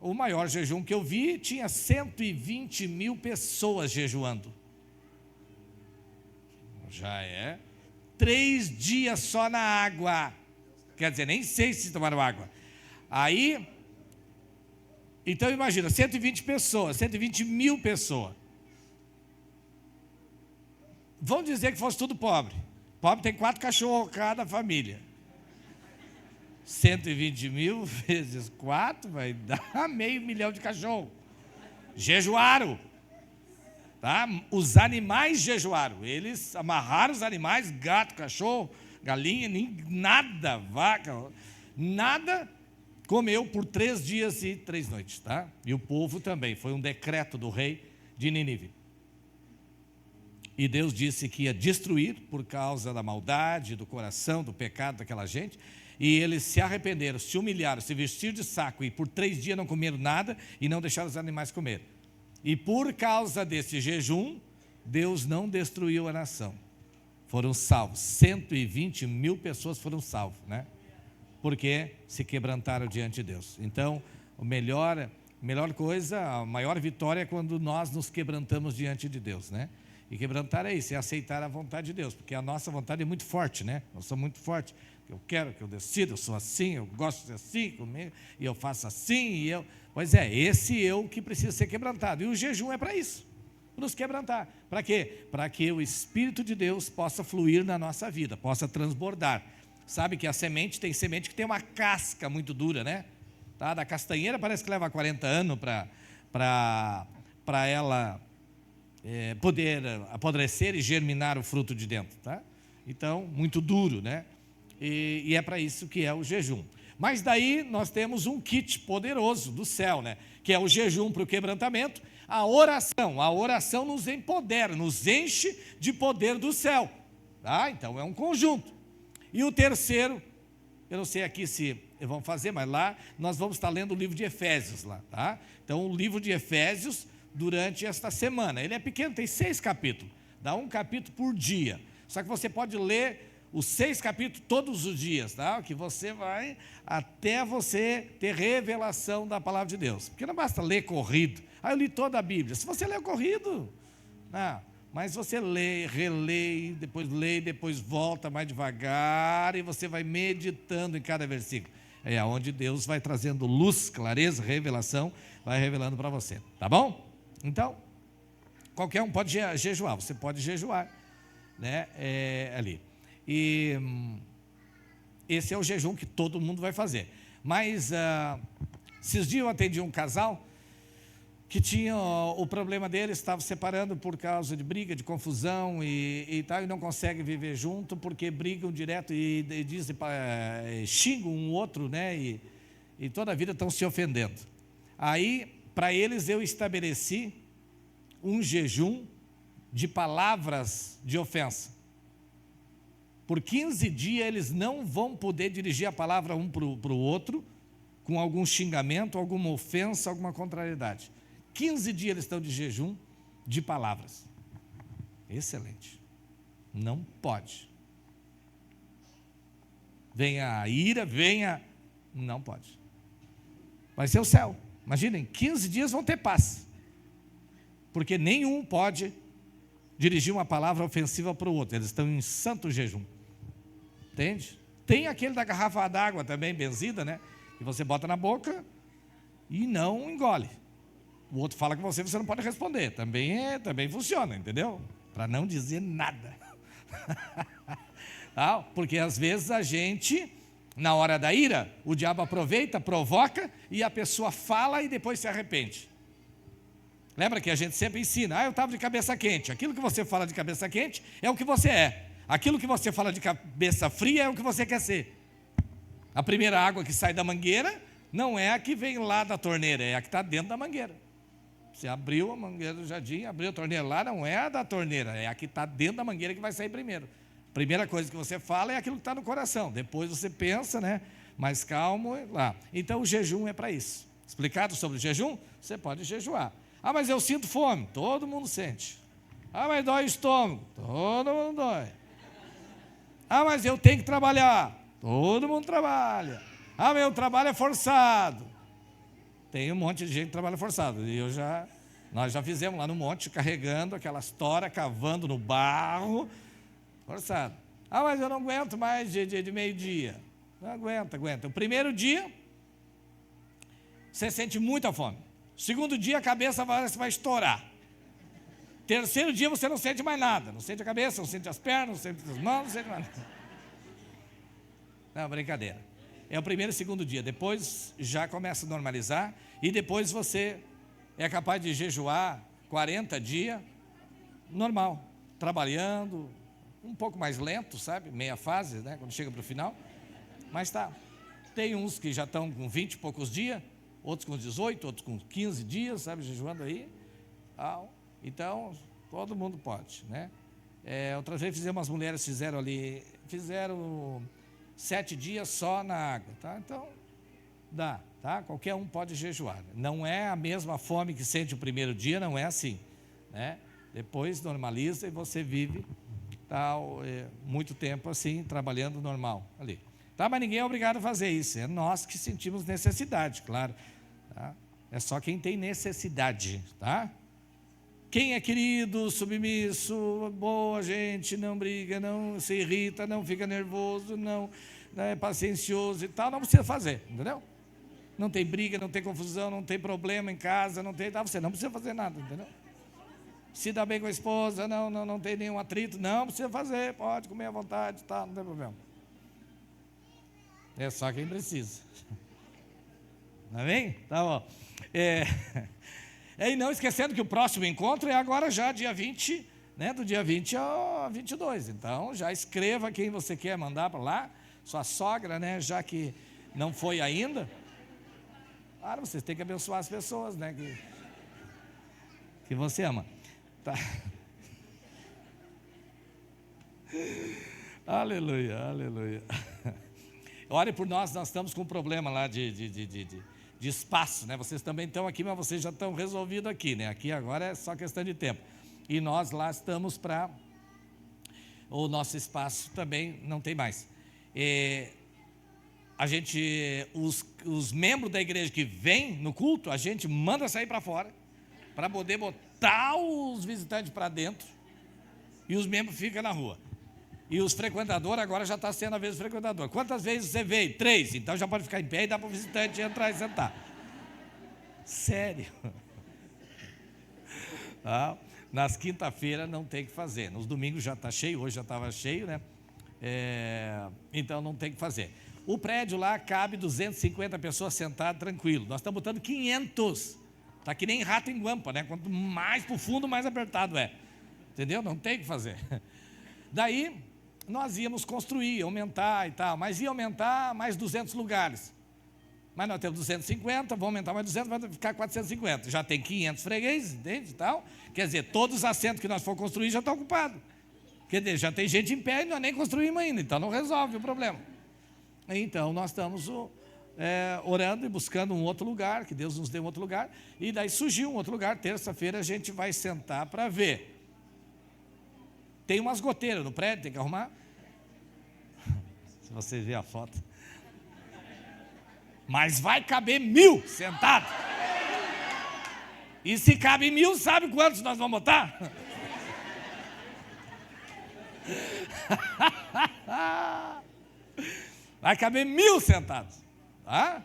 O maior jejum que eu vi, tinha 120 mil pessoas jejuando. Já 3 dias só na água. Quer dizer, nem sei se tomaram água. Aí, então imagina, 120 pessoas, 120 mil pessoas. Vamos dizer que fosse tudo pobre. Pobre tem 4 cachorros cada família. 120 mil vezes 4 vai dar 500 mil de cachorro. Jejuaram. Tá? Os animais jejuaram. Eles amarraram os animais, gato, cachorro, galinha, nada, vaca, nada, comeu por 3 dias e 3 noites. Tá? E o povo também. Foi um decreto do rei de Nínive. E Deus disse que ia destruir por causa da maldade, do coração, do pecado daquela gente. E eles se arrependeram, se humilharam, se vestiram de saco e por 3 dias não comeram nada e não deixaram os animais comer. E por causa desse jejum, Deus não destruiu a nação. Foram salvos, 120 mil pessoas foram salvas, né? Porque se quebrantaram diante de Deus. Então, a melhor coisa, a maior vitória é quando nós nos quebrantamos diante de Deus, né? E quebrantar é isso, é aceitar a vontade de Deus, porque a nossa vontade é muito forte, né? Nós somos muito fortes. Eu quero, que eu decido, eu sou assim, eu gosto de ser assim comigo, e eu faço assim, Pois esse eu que precisa ser quebrantado. E o jejum é para isso, nos quebrantar. Para quê? Para que o Espírito de Deus possa fluir na nossa vida, possa transbordar. Sabe que tem semente que tem uma casca muito dura, né? Tá? Da castanheira parece que leva 40 anos para ela poder apodrecer e germinar o fruto de dentro, tá? Então, muito duro, né? E é para isso que é o jejum. Mas daí nós temos um kit poderoso do céu, né? Que é o jejum para o quebrantamento, a oração nos empodera, nos enche de poder do céu, tá? Então é um conjunto. E o terceiro, eu não sei aqui se vão fazer, mas lá nós vamos estar lendo o livro de Efésios lá, tá? Então o livro de Efésios, durante esta semana, ele é pequeno, tem 6 capítulos, dá um capítulo por dia, só que você pode ler os 6 capítulos todos os dias, tá? Que você vai até você ter revelação da palavra de Deus, porque não basta ler corrido. Eu li toda a Bíblia. Se você ler corrido, mas você lê, depois volta mais devagar e você vai meditando em cada versículo. É onde Deus vai trazendo luz, clareza, revelação, vai revelando para você, tá bom? Então, qualquer um pode jejuar, você pode jejuar, né? Ali. E esse é o jejum que todo mundo vai fazer. Mas esses dias eu atendi um casal que tinha o problema deles, estava se separando por causa de briga, de confusão e tal, e não consegue viver junto porque brigam direto e dizem, xingam um outro, né? E toda a vida estão se ofendendo. Aí, para eles, eu estabeleci um jejum de palavras de ofensa. Por 15 dias eles não vão poder dirigir a palavra um para o outro com algum xingamento, alguma ofensa, alguma contrariedade. 15 dias eles estão de jejum de palavras. Excelente. Não pode. Venha a ira, não pode. Vai ser o céu. Imaginem, 15 dias vão ter paz. Porque nenhum pode dirigir uma palavra ofensiva para o outro. Eles estão em santo jejum. Entende? Tem aquele da garrafa d'água também, benzida, né? Que você bota na boca e não engole. O outro fala com você não pode responder. Também funciona, entendeu? Para não dizer nada. Porque às vezes a gente, na hora da ira, o diabo aproveita, provoca e a pessoa fala e depois se arrepende. Lembra que a gente sempre ensina, eu estava de cabeça quente. Aquilo que você fala de cabeça quente é o que você é. Aquilo que você fala de cabeça fria é o que você quer ser. A primeira água que sai da mangueira não é a que vem lá da torneira, é a que está dentro da mangueira. Você abriu a mangueira do jardim, abriu a torneira lá, não é a da torneira, é a que está dentro da mangueira que vai sair primeiro. A primeira coisa que você fala é aquilo que está no coração. Depois você pensa, né? Mais calmo lá. Então o jejum é para isso. Explicado sobre o jejum? Você pode jejuar. Mas eu sinto fome. Todo mundo sente. Mas dói o estômago. Todo mundo dói. Mas eu tenho que trabalhar. Todo mundo trabalha. Meu trabalho é forçado. Tem um monte de gente que trabalha forçado. E nós já fizemos lá no monte, carregando aquelas toras, cavando no barro, forçado. Ah, mas eu não aguento mais de meio-dia. Não aguenta. O primeiro dia, você sente muita fome. O segundo dia, a cabeça vai estourar. Terceiro dia, você não sente mais nada. Não sente a cabeça, não sente as pernas, não sente as mãos, não sente mais nada. Não, brincadeira. É o primeiro e segundo dia. Depois já começa a normalizar. E depois você é capaz de jejuar 40 dias, normal. Trabalhando, um pouco mais lento, sabe? Meia fase, né? Quando chega para o final. Mas tá. Tem uns que já estão com 20 e poucos dias, outros com 18, outros com 15 dias, sabe? Jejuando aí. Então, todo mundo pode, né? Outras vezes fizemos, as mulheres fizeram 7 dias só na água, tá? Então, dá, tá? Qualquer um pode jejuar. Não é a mesma fome que sente o primeiro dia, não é assim, né? Depois normaliza e você vive muito tempo assim, trabalhando normal ali. Tá? Mas ninguém é obrigado a fazer isso, é nós que sentimos necessidade, claro. Tá? É só quem tem necessidade, tá? Quem é querido, submisso, boa gente, não briga, não se irrita, não fica nervoso, não é paciencioso e tal, não precisa fazer, entendeu? Não tem briga, não tem confusão, não tem problema em casa, você não precisa fazer nada, entendeu? Se dá bem com a esposa, não tem nenhum atrito, não precisa fazer, pode comer à vontade, tá, não tem problema. É só quem precisa. Tá bem? Tá bom. E não esquecendo que o próximo encontro é agora já, dia 20, né, do dia 20 ao 22. Então, já escreva quem você quer mandar para lá, sua sogra, né, já que não foi ainda. Claro, vocês têm que abençoar as pessoas, né, que você ama. Tá. Aleluia, aleluia. Ore por nós estamos com um problema lá de espaço, né? Vocês também estão aqui, mas vocês já estão resolvidos aqui, né? Aqui agora é só questão de tempo. E nós lá estamos o nosso espaço também não tem mais. Os membros da igreja que vêm no culto, a gente manda sair para fora, para poder botar os visitantes para dentro, e os membros ficam na rua. E os frequentadores, agora já está sendo a vez do frequentador. Quantas vezes você veio? 3. Então já pode ficar em pé e dá para o visitante entrar e sentar. Sério. Nas quinta-feiras não tem que fazer. Nos domingos já está cheio, hoje já estava cheio, né? Então não tem que fazer. O prédio lá cabe 250 pessoas sentadas, tranquilo. Nós estamos botando 500. Está que nem rato em guampa, né? Quanto mais para o fundo, mais apertado é. Entendeu? Não tem que fazer. Daí, nós íamos construir, aumentar e tal, mas ia aumentar mais 200 lugares. Mas nós temos 250, vamos aumentar mais 200, vai ficar 450. Já tem 500 fregueses, entende e tal? Quer dizer, todos os assentos que nós for construir já estão ocupados. Quer dizer, já tem gente em pé e nós nem construímos ainda, então não resolve o problema. Então, nós estamos orando e buscando um outro lugar, que Deus nos dê um outro lugar, e daí surgiu um outro lugar, terça-feira a gente vai sentar para ver. Tem umas goteiras no prédio, tem que arrumar. Se você ver a foto. Mas vai caber 1.000 sentados. E se cabe 1.000, sabe quantos nós vamos botar? Vai caber 1.000 sentados. Tá?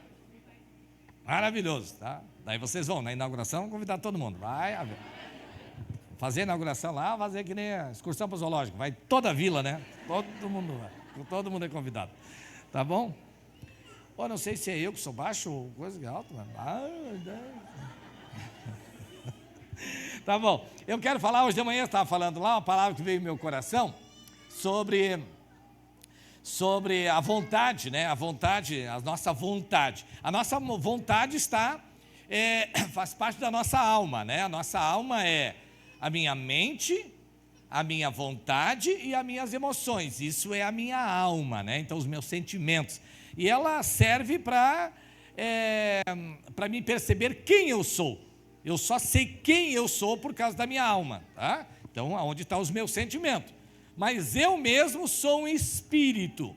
Maravilhoso, tá? Daí vocês vão na inauguração convidar todo mundo. Vai haver. Fazer a inauguração lá, fazer que nem a excursão para o zoológico. Vai toda a vila, né? Todo mundo é convidado. Tá bom? Não sei se é eu que sou baixo ou coisa que é alto, mas... Tá bom. Eu quero falar, hoje de manhã eu estava falando lá, uma palavra que veio no meu coração, sobre a vontade, né? A nossa vontade. A nossa vontade faz parte da nossa alma, né? A nossa alma é a minha mente, a minha vontade e as minhas emoções. Isso é a minha alma, né? Então, os meus sentimentos. E ela serve para me perceber quem eu sou. Eu só sei quem eu sou por causa da minha alma, tá? Então, aonde estão os meus sentimentos? Mas eu mesmo sou um espírito.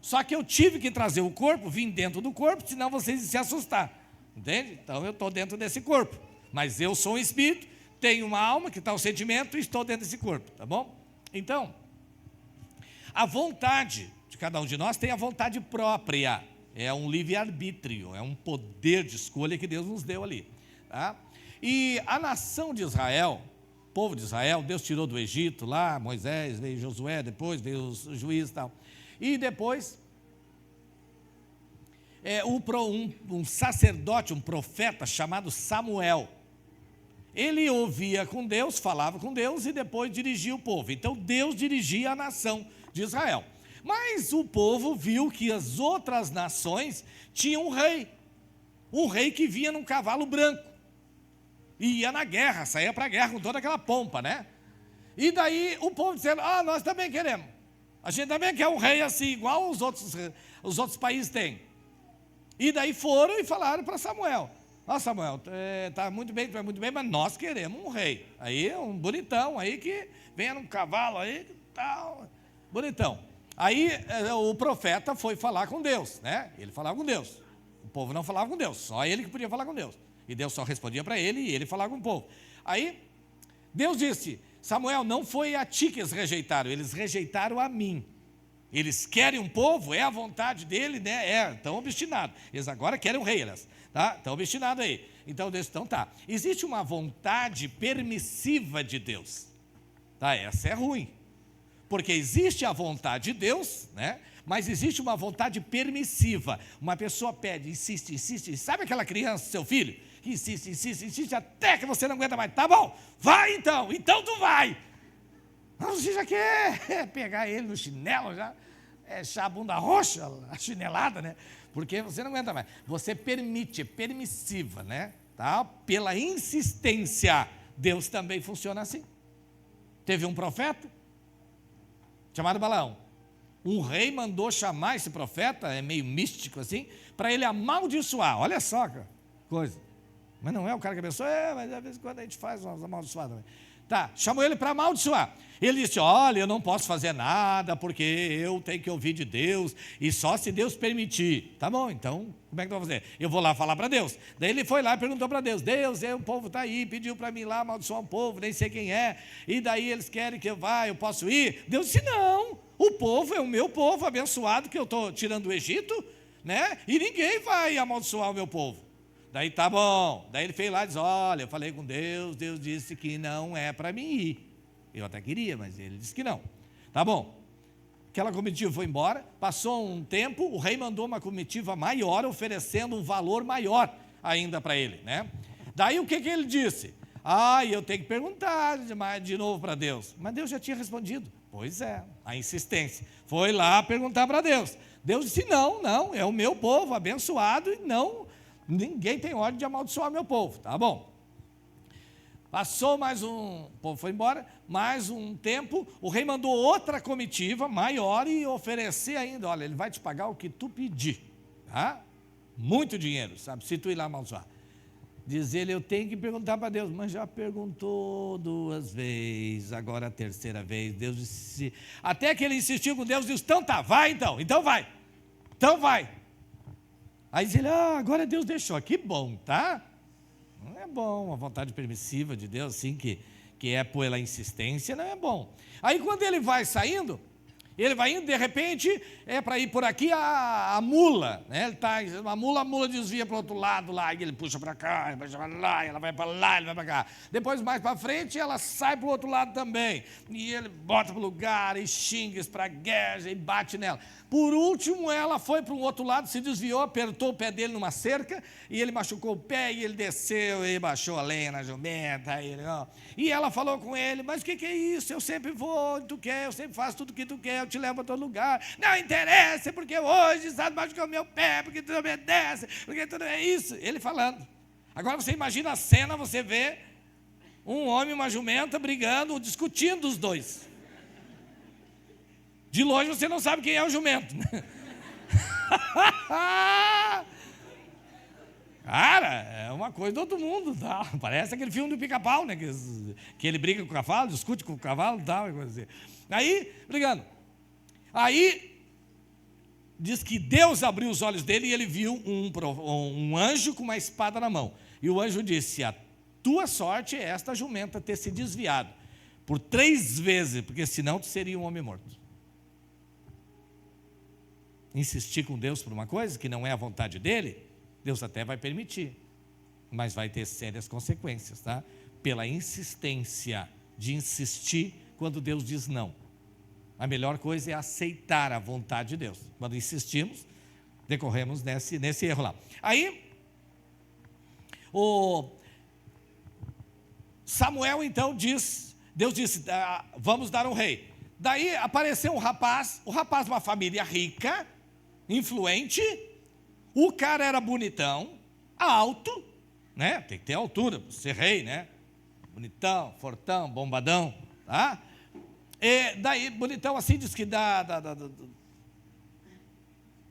Só que eu tive que trazer o corpo, vim dentro do corpo, senão vocês iam se assustar. Entende? Então eu estou dentro desse corpo. Mas eu sou um espírito, tenho uma alma que está o sentimento e estou dentro desse corpo, tá bom? Então, a vontade de cada um de nós tem a vontade própria. É um livre-arbítrio, é um poder de escolha que Deus nos deu ali. Tá? E a nação de Israel, o povo de Israel, Deus tirou do Egito lá, Moisés, veio Josué, depois veio os juízes e tal. E depois, um sacerdote, um profeta chamado Samuel, ele ouvia com Deus, falava com Deus e depois dirigia o povo. Então Deus dirigia a nação de Israel. Mas o povo viu que as outras nações tinham um rei que vinha num cavalo branco, e ia na guerra, saía para a guerra com toda aquela pompa, né? E daí o povo dizendo, nós também queremos, a gente também quer um rei assim, igual os outros países têm. E daí foram e falaram para Samuel, Samuel, está muito bem, mas nós queremos um rei, aí um bonitão, aí que venha num cavalo, aí tal, bonitão. Aí o profeta foi falar com Deus, né? Ele falava com Deus. O povo não falava com Deus, só ele que podia falar com Deus. E Deus só respondia para ele e ele falava com o povo. Aí Deus disse, Samuel, não foi a ti que eles rejeitaram, eles rejeitaram a mim. Eles querem um povo, é a vontade dele, né? Estão obstinados. Eles agora querem um rei, tá? Estão obstinados aí. Então Deus, então tá. Existe uma vontade permissiva de Deus. Tá? Essa é ruim. Porque existe a vontade de Deus, né? Mas existe uma vontade permissiva. Uma pessoa pede, insiste. Sabe aquela criança, seu filho, que insiste até que você não aguenta mais. Tá bom, vai então tu vai. Você já quer pegar ele no chinelo, já deixar a bunda roxa, a chinelada, né? Porque você não aguenta mais. Você permite, é permissiva, né? Tá? Pela insistência. Deus também funciona assim. Teve um profeta chamado Balaão. Um rei mandou chamar esse profeta, é meio místico assim, para ele amaldiçoar. Olha só, cara, coisa. Mas não é o cara que abençoa, mas às vezes quando a gente faz umas amaldiçoadas também. Tá, chamou ele para amaldiçoar. Ele disse, olha, eu não posso fazer nada, porque eu tenho que ouvir de Deus, e só se Deus permitir. Tá bom, então, como é que eu vou fazer? Eu vou lá falar para Deus. Daí ele foi lá e perguntou para Deus, o povo está aí, pediu para mim lá amaldiçoar um povo, nem sei quem é, e daí eles querem que eu vá, eu posso ir? Deus disse, não, o povo é o meu povo abençoado, que eu estou tirando do Egito, né? E ninguém vai amaldiçoar o meu povo. Daí tá bom, daí ele fez lá e disse, olha, eu falei com Deus, Deus disse que não é para mim ir. Eu até queria, mas ele disse que não. Tá bom, aquela comitiva foi embora, passou um tempo, o rei mandou uma comitiva maior, oferecendo um valor maior ainda para ele, né? Daí o que ele disse? Eu tenho que perguntar de novo para Deus. Mas Deus já tinha respondido. Pois é, a insistência. Foi lá perguntar para Deus. Deus disse, não, é o meu povo abençoado e não... Ninguém tem ordem de amaldiçoar meu povo, tá bom? Passou o povo foi embora, mais um tempo, o rei mandou outra comitiva maior e oferecer ainda, olha, ele vai te pagar o que tu pedir, tá? Muito dinheiro, sabe, se tu ir lá amaldiçoar. Diz ele, eu tenho que perguntar para Deus, mas já perguntou 2 vezes, agora a 3ª vez, Deus disse, até que ele insistiu com Deus, disse, então tá, vai então vai. Aí diz ele, agora Deus deixou, que bom, tá? Não é bom, a vontade permissiva de Deus, assim, que é pela insistência, não é bom. Aí quando ele vai saindo, ele vai indo, de repente, para ir por aqui a mula, né? Ele tá, a mula desvia para o outro lado lá, e ele puxa para cá, ele puxa para lá, ela vai para lá, ele vai para cá. Depois, mais para frente, ela sai para o outro lado também, e ele bota para o lugar, e xinga, espragueja, e bate nela. Por último, ela foi para um outro lado, se desviou, apertou o pé dele numa cerca, e ele machucou o pé, e ele desceu, e baixou a lenha na jumenta, e ela falou com ele, mas o que é isso? Eu sempre vou onde tu quer, eu sempre faço tudo o que tu quer, eu te levo a todo lugar, não interessa, porque hoje, sabe, machucou o meu pé, porque tu obedece, porque tudo é isso, ele falando. Agora você imagina a cena, você vê um homem e uma jumenta brigando, discutindo os dois. De longe você não sabe quem é o jumento. Cara, é uma coisa do outro mundo, tá? Parece aquele filme do Pica-Pau, né? Que ele briga com o cavalo, discute com o cavalo e tal. Assim. Aí, brigando. Aí, diz que Deus abriu os olhos dele e ele viu um anjo com uma espada na mão. E o anjo disse: a tua sorte é esta jumenta ter se desviado por 3 vezes, porque senão tu seria um homem morto. Insistir com Deus por uma coisa que não é a vontade dele, Deus até vai permitir, mas vai ter sérias consequências, tá? Pela insistência de insistir quando Deus diz não. A melhor coisa é aceitar a vontade de Deus. Quando insistimos, decorremos nesse erro lá. Aí, o Samuel então Deus disse: vamos dar um rei. Daí apareceu um rapaz de uma família rica, influente. O cara era bonitão, alto, né? Tem que ter altura para ser rei, né? Bonitão, fortão, bombadão, tá? E daí, bonitão assim, diz que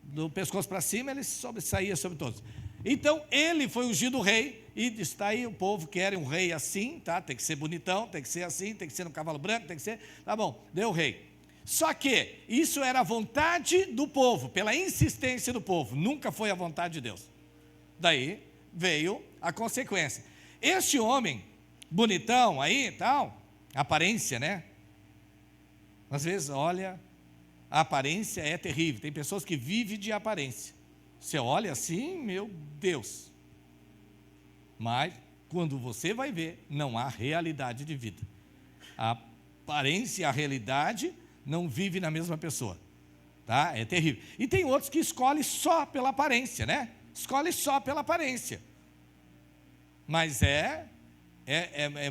do pescoço para cima, ele sobressaía sobre todos. Então, ele foi ungido rei, e está aí, o povo quer um rei assim, tá? Tem que ser bonitão, tem que ser assim, tem que ser no cavalo branco, tem que ser, tá bom, deu rei. Só que isso era a vontade do povo, pela insistência do povo, nunca foi a vontade de Deus. Daí veio a consequência. Este homem, bonitão aí, tal, aparência, né? Às vezes, olha, a aparência é terrível. Tem pessoas que vivem de aparência. Você olha assim, meu Deus. Mas, quando você vai ver, não há realidade de vida. A aparência e a realidade não vivem na mesma pessoa. Tá? É terrível. E tem outros que escolhem só pela aparência, né? Escolhem só pela aparência. Mas é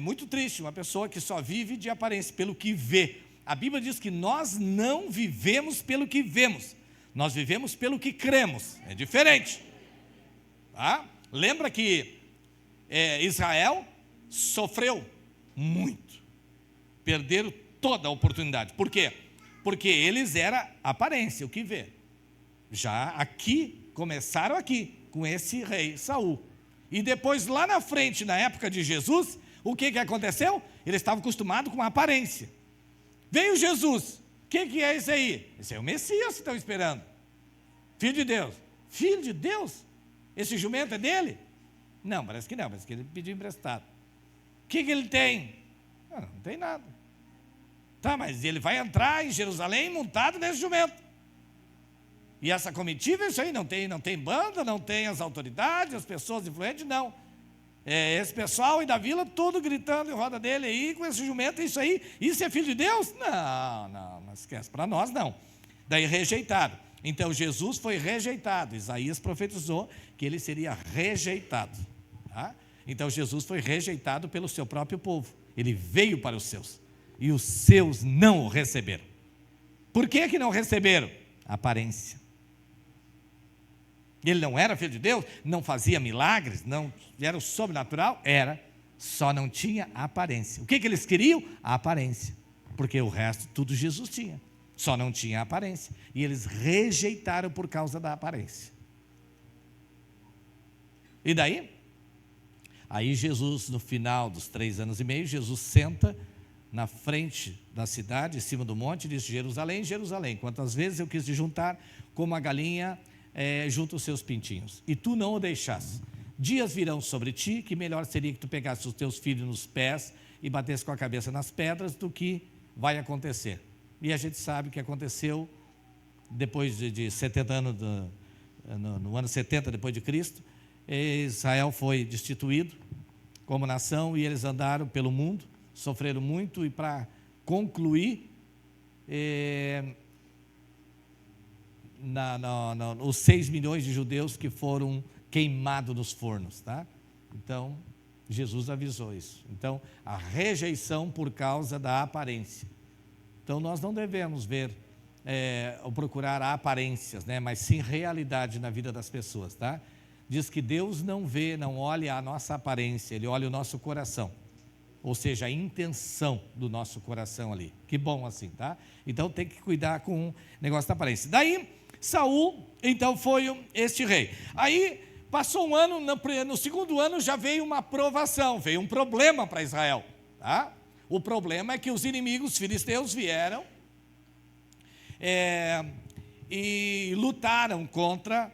muito triste uma pessoa que só vive de aparência, pelo que vê. A Bíblia diz que nós não vivemos pelo que vemos, nós vivemos pelo que cremos, é diferente. Tá? Lembra que Israel sofreu muito, perderam toda a oportunidade. Por quê? Porque eles eram aparência, o que vê. Já aqui, começaram aqui, com esse rei Saul. E depois, lá na frente, na época de Jesus, o que aconteceu? Eles estavam acostumados com a aparência. Veio Jesus, o que é isso aí? Esse é o Messias que estão esperando. Filho de Deus. Filho de Deus? Esse jumento é dele? Não, parece que não, parece que ele pediu emprestado. O que ele tem? Não tem nada. Tá, mas ele vai entrar em Jerusalém montado nesse jumento. E essa comitiva é isso aí, não tem banda, não tem as autoridades, as pessoas influentes, não. Esse pessoal e da vila, tudo gritando em roda dele aí, com esse jumento, isso aí, isso é filho de Deus? Não esquece, para nós não. Daí rejeitado. Então Jesus foi rejeitado, Isaías profetizou que ele seria rejeitado. Tá? Então Jesus foi rejeitado pelo seu próprio povo, ele veio para os seus, e os seus não o receberam. Por que não receberam? Aparência. Ele não era filho de Deus, não fazia milagres, não era o sobrenatural, era, só não tinha aparência. O que eles queriam? A aparência, porque o resto tudo Jesus tinha, só não tinha aparência, e eles rejeitaram por causa da aparência. E daí? Aí Jesus, no final dos 3 anos e meio, Jesus senta na frente da cidade, em cima do monte, e diz: Jerusalém, Jerusalém, quantas vezes eu quis te juntar como a galinha junto os seus pintinhos, e tu não o deixaste. Dias virão sobre ti, que melhor seria que tu pegasse os teus filhos nos pés e batesse com a cabeça nas pedras, do que vai acontecer. E a gente sabe o que aconteceu depois de 70 anos, no ano 70 depois de Cristo, Israel foi destituído como nação, e eles andaram pelo mundo, sofreram muito, e para concluir, os 6 milhões de judeus que foram queimados nos fornos, tá? Então, Jesus avisou isso. Então, a rejeição por causa da aparência. Então, nós não devemos ver ou procurar aparências, né? Mas sim realidade na vida das pessoas, tá? Diz que Deus não vê, não olha a nossa aparência, Ele olha o nosso coração. Ou seja, a intenção do nosso coração ali. Que bom assim, tá? Então, tem que cuidar com o negócio da aparência. Daí, Saul, então, foi este rei. Aí, passou um ano, no segundo ano já veio uma provação, veio um problema para Israel. Tá? O problema é que os inimigos filisteus vieram e lutaram contra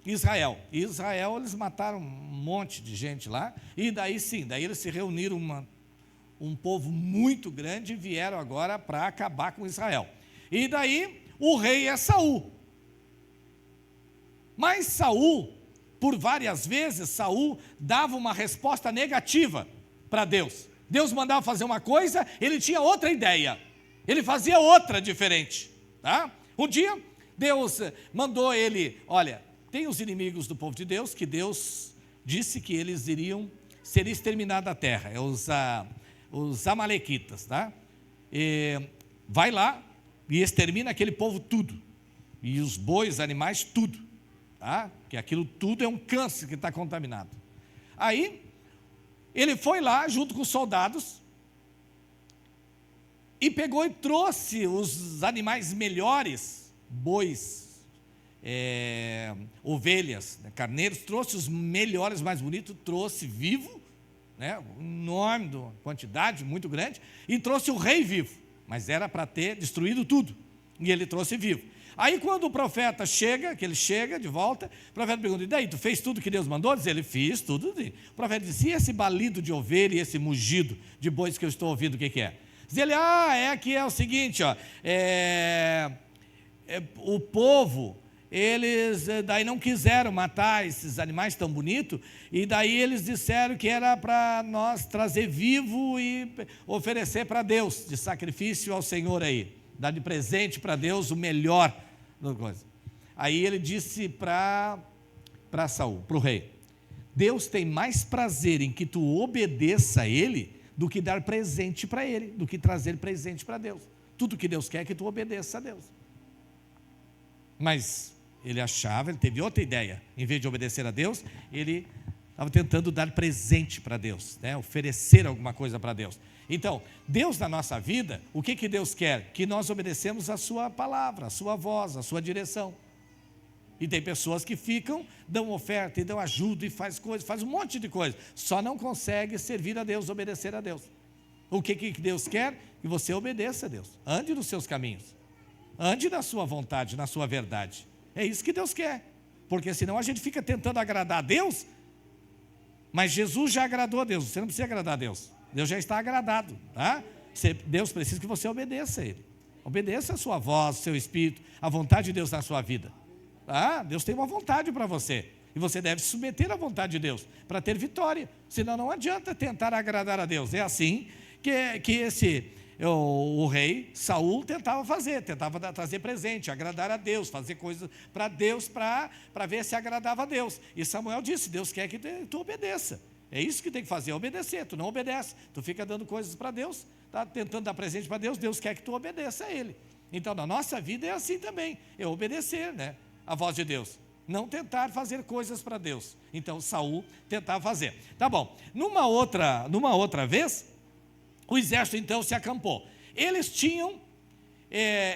Israel. Israel, eles mataram um monte de gente lá, e daí sim, daí eles se reuniram um povo muito grande e vieram agora para acabar com Israel. E daí o rei é Saul. Mas Saul, por várias vezes, Saul dava uma resposta negativa para Deus. Deus mandava fazer uma coisa, ele tinha outra ideia. Ele fazia outra diferente. Tá? Um dia, Deus mandou ele, olha, tem os inimigos do povo de Deus, que Deus disse que eles seria exterminado da terra, é os amalequitas, tá? Vai lá e extermina aquele povo tudo, e os bois, animais, tudo, tá? Que aquilo tudo é um câncer que está contaminado. Aí, ele foi lá junto com os soldados, e pegou e trouxe os animais melhores, bois, ovelhas, né, carneiros, trouxe os melhores, mais bonitos, trouxe vivo, né, enorme quantidade, muito grande, e trouxe o rei vivo, mas era para ter destruído tudo, e ele trouxe vivo. Aí quando o profeta chega, que ele chega de volta, o profeta pergunta, e daí, tu fez tudo que Deus mandou? Diz ele, fiz tudo. O profeta disse, e esse balido de ovelha e esse mugido de bois que eu estou ouvindo, o que é? Diz ele, é o seguinte, ó, o povo, eles daí não quiseram matar esses animais tão bonitos, e daí eles disseram que era para nós trazer vivo e oferecer para Deus, de sacrifício ao Senhor aí, dar de presente para Deus o melhor das coisas. Aí ele disse para Saul, para o rei, Deus tem mais prazer em que tu obedeça a ele, do que dar presente para ele, do que trazer presente para Deus. Tudo que Deus quer é que tu obedeça a Deus. Mas ele teve outra ideia. Em vez de obedecer a Deus, ele estava tentando dar presente para Deus, né? Oferecer alguma coisa para Deus. Então, Deus na nossa vida, o que Deus quer? Que nós obedecemos a sua palavra, a sua voz, a sua direção. E tem pessoas que dão oferta e dão ajuda e faz um monte de coisa, só não consegue servir a Deus, obedecer a Deus. O que Deus quer? Que você obedeça a Deus, ande nos seus caminhos, ande na sua vontade, na sua verdade. É isso que Deus quer, porque senão a gente fica tentando agradar a Deus, mas Jesus já agradou a Deus, você não precisa agradar a Deus, Deus já está agradado, tá? Deus precisa que você obedeça a Ele, obedeça a sua voz, o seu espírito, a vontade de Deus na sua vida. Deus tem uma vontade para você, e você deve se submeter à vontade de Deus, para ter vitória, senão não adianta tentar agradar a Deus. É assim que o rei Saul tentava trazer presente, agradar a Deus, fazer coisas para Deus, para ver se agradava a Deus. E Samuel disse, Deus quer que tu obedeça, é isso que tem que fazer, obedecer. Tu não obedece, tu fica dando coisas para Deus, tá tentando dar presente para Deus, Deus quer que tu obedeça a Ele. Então na nossa vida é assim também, é obedecer, né, a voz de Deus, não tentar fazer coisas para Deus. Então Saul tentava fazer. Tá bom, numa outra vez, o exército então se acampou. Eles tinham,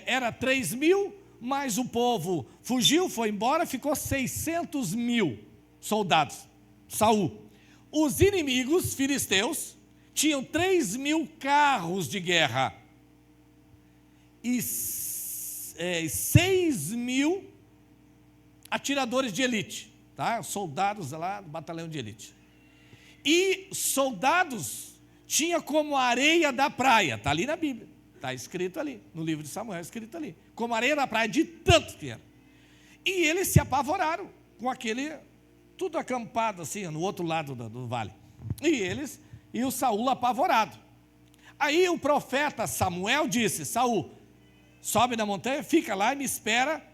era 3.000, mas o povo fugiu, foi embora, ficou 600.000 soldados, Saul. Os inimigos filisteus tinham 3.000 carros de guerra e 6.000 atiradores de elite, tá? Soldados lá do batalhão de elite. E soldados tinha como a areia da praia, está ali na Bíblia, está escrito ali, no livro de Samuel, escrito ali, como areia da praia, de tanto que era. E eles se apavoraram com aquele, tudo acampado assim, no outro lado do vale. E o Saul apavorado. Aí o profeta Samuel disse, Saul, sobe na montanha, fica lá e me espera.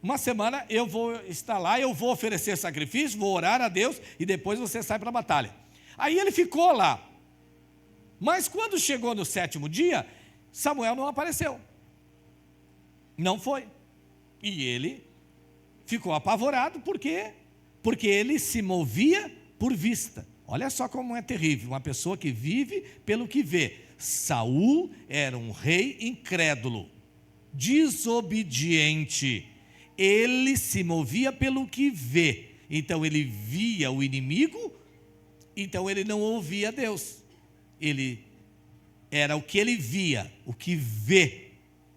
Uma semana eu vou estar lá, eu vou oferecer sacrifício, vou orar a Deus e depois você sai para a batalha. Aí ele ficou lá. Mas quando chegou no 7º dia, Samuel não apareceu. Não foi. E ele ficou apavorado, por quê? Porque ele se movia por vista. Olha só como é terrível, uma pessoa que vive pelo que vê. Saul era um rei incrédulo, desobediente. Ele se movia pelo que vê, então ele via o inimigo, então ele não ouvia Deus, era o que ele via, o que vê,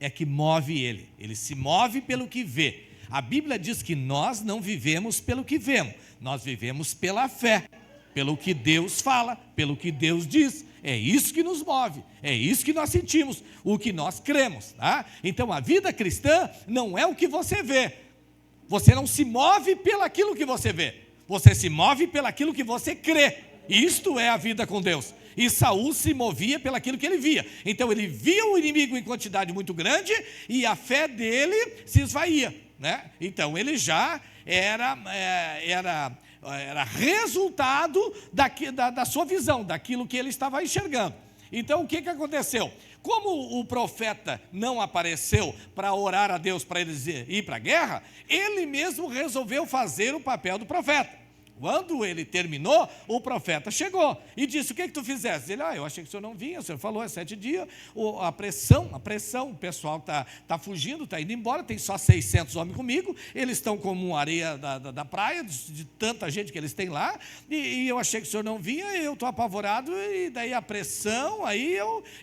é que move ele. Ele se move pelo que vê. A Bíblia diz que nós não vivemos pelo que vemos, nós vivemos pela fé, pelo que Deus fala, pelo que Deus diz. É isso que nos move, é isso que nós sentimos, o que nós cremos, tá? Então a vida cristã não é o que você vê. Você não se move pelaquilo que você vê, você se move pelaquilo que você crê. Isto é a vida com Deus. E Saul se movia pelaquilo que ele via. Então ele via o inimigo em quantidade muito grande e a fé dele se esvaía, né? Então ele já era resultado da sua visão, daquilo que ele estava enxergando. Então o que aconteceu? Como o profeta não apareceu para orar a Deus para eles ir para a guerra, ele mesmo resolveu fazer o papel do profeta. Quando ele terminou, o profeta chegou e disse: o que tu fizeste? Ele: eu achei que o senhor não vinha, o senhor falou, 7 dias, a pressão, o pessoal está fugindo, está indo embora, tem só 600 homens comigo, eles estão como areia da praia, de tanta gente que eles têm lá, e eu achei que o senhor não vinha, eu estou apavorado, e daí a pressão,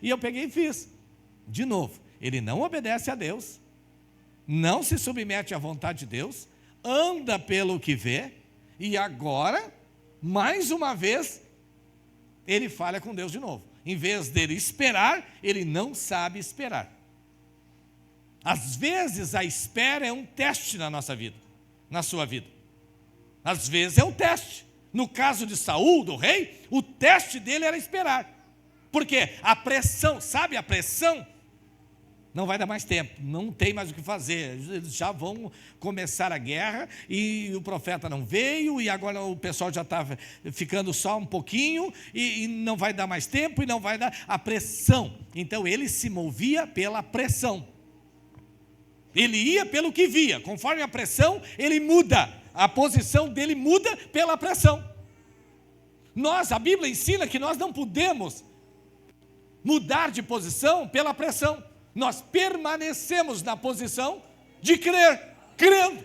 eu peguei e fiz. De novo, ele não obedece a Deus, não se submete à vontade de Deus, anda pelo que vê. E agora, mais uma vez, ele falha com Deus de novo. Em vez dele esperar, ele não sabe esperar. Às vezes a espera é um teste na nossa vida, na sua vida. Às vezes é um teste. No caso de Saul, do rei, o teste dele era esperar. Porque a pressão, sabe a pressão? Não vai dar mais tempo, não tem mais o que fazer, eles já vão começar a guerra e o profeta não veio e agora o pessoal já está ficando só um pouquinho e não vai dar mais tempo e não vai dar a pressão. Então ele se movia pela pressão, ele ia pelo que via, conforme a pressão ele muda, a posição dele muda pela pressão. A Bíblia ensina que nós não podemos mudar de posição pela pressão. Nós permanecemos na posição de crer, crendo.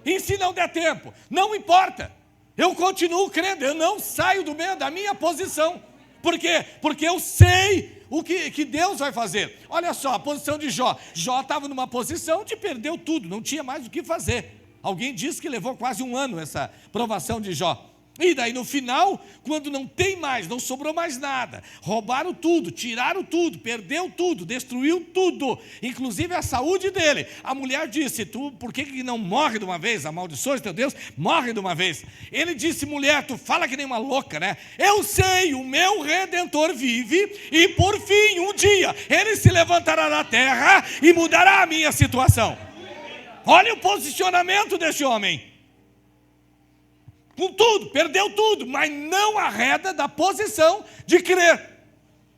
E se não der tempo, não importa, eu continuo crendo, eu não saio da minha posição. Por quê? Porque eu sei o que Deus vai fazer. Olha só, a posição de Jó. Jó estava numa posição de perdeu tudo, não tinha mais o que fazer. Alguém disse que levou quase 1 ano essa provação de Jó. E daí no final, quando não tem mais, não sobrou mais nada, roubaram tudo, tiraram tudo, perdeu tudo, destruiu tudo, inclusive a saúde dele. A mulher disse: tu, por que não morre de uma vez? Amaldiçoa teu Deus, morre de uma vez. Ele disse: mulher, tu fala que nem uma louca, né? Eu sei, o meu Redentor vive e por fim, um dia, ele se levantará da terra e mudará a minha situação. Olha o posicionamento desse homem. Com tudo, perdeu tudo, mas não arreda da posição de crer.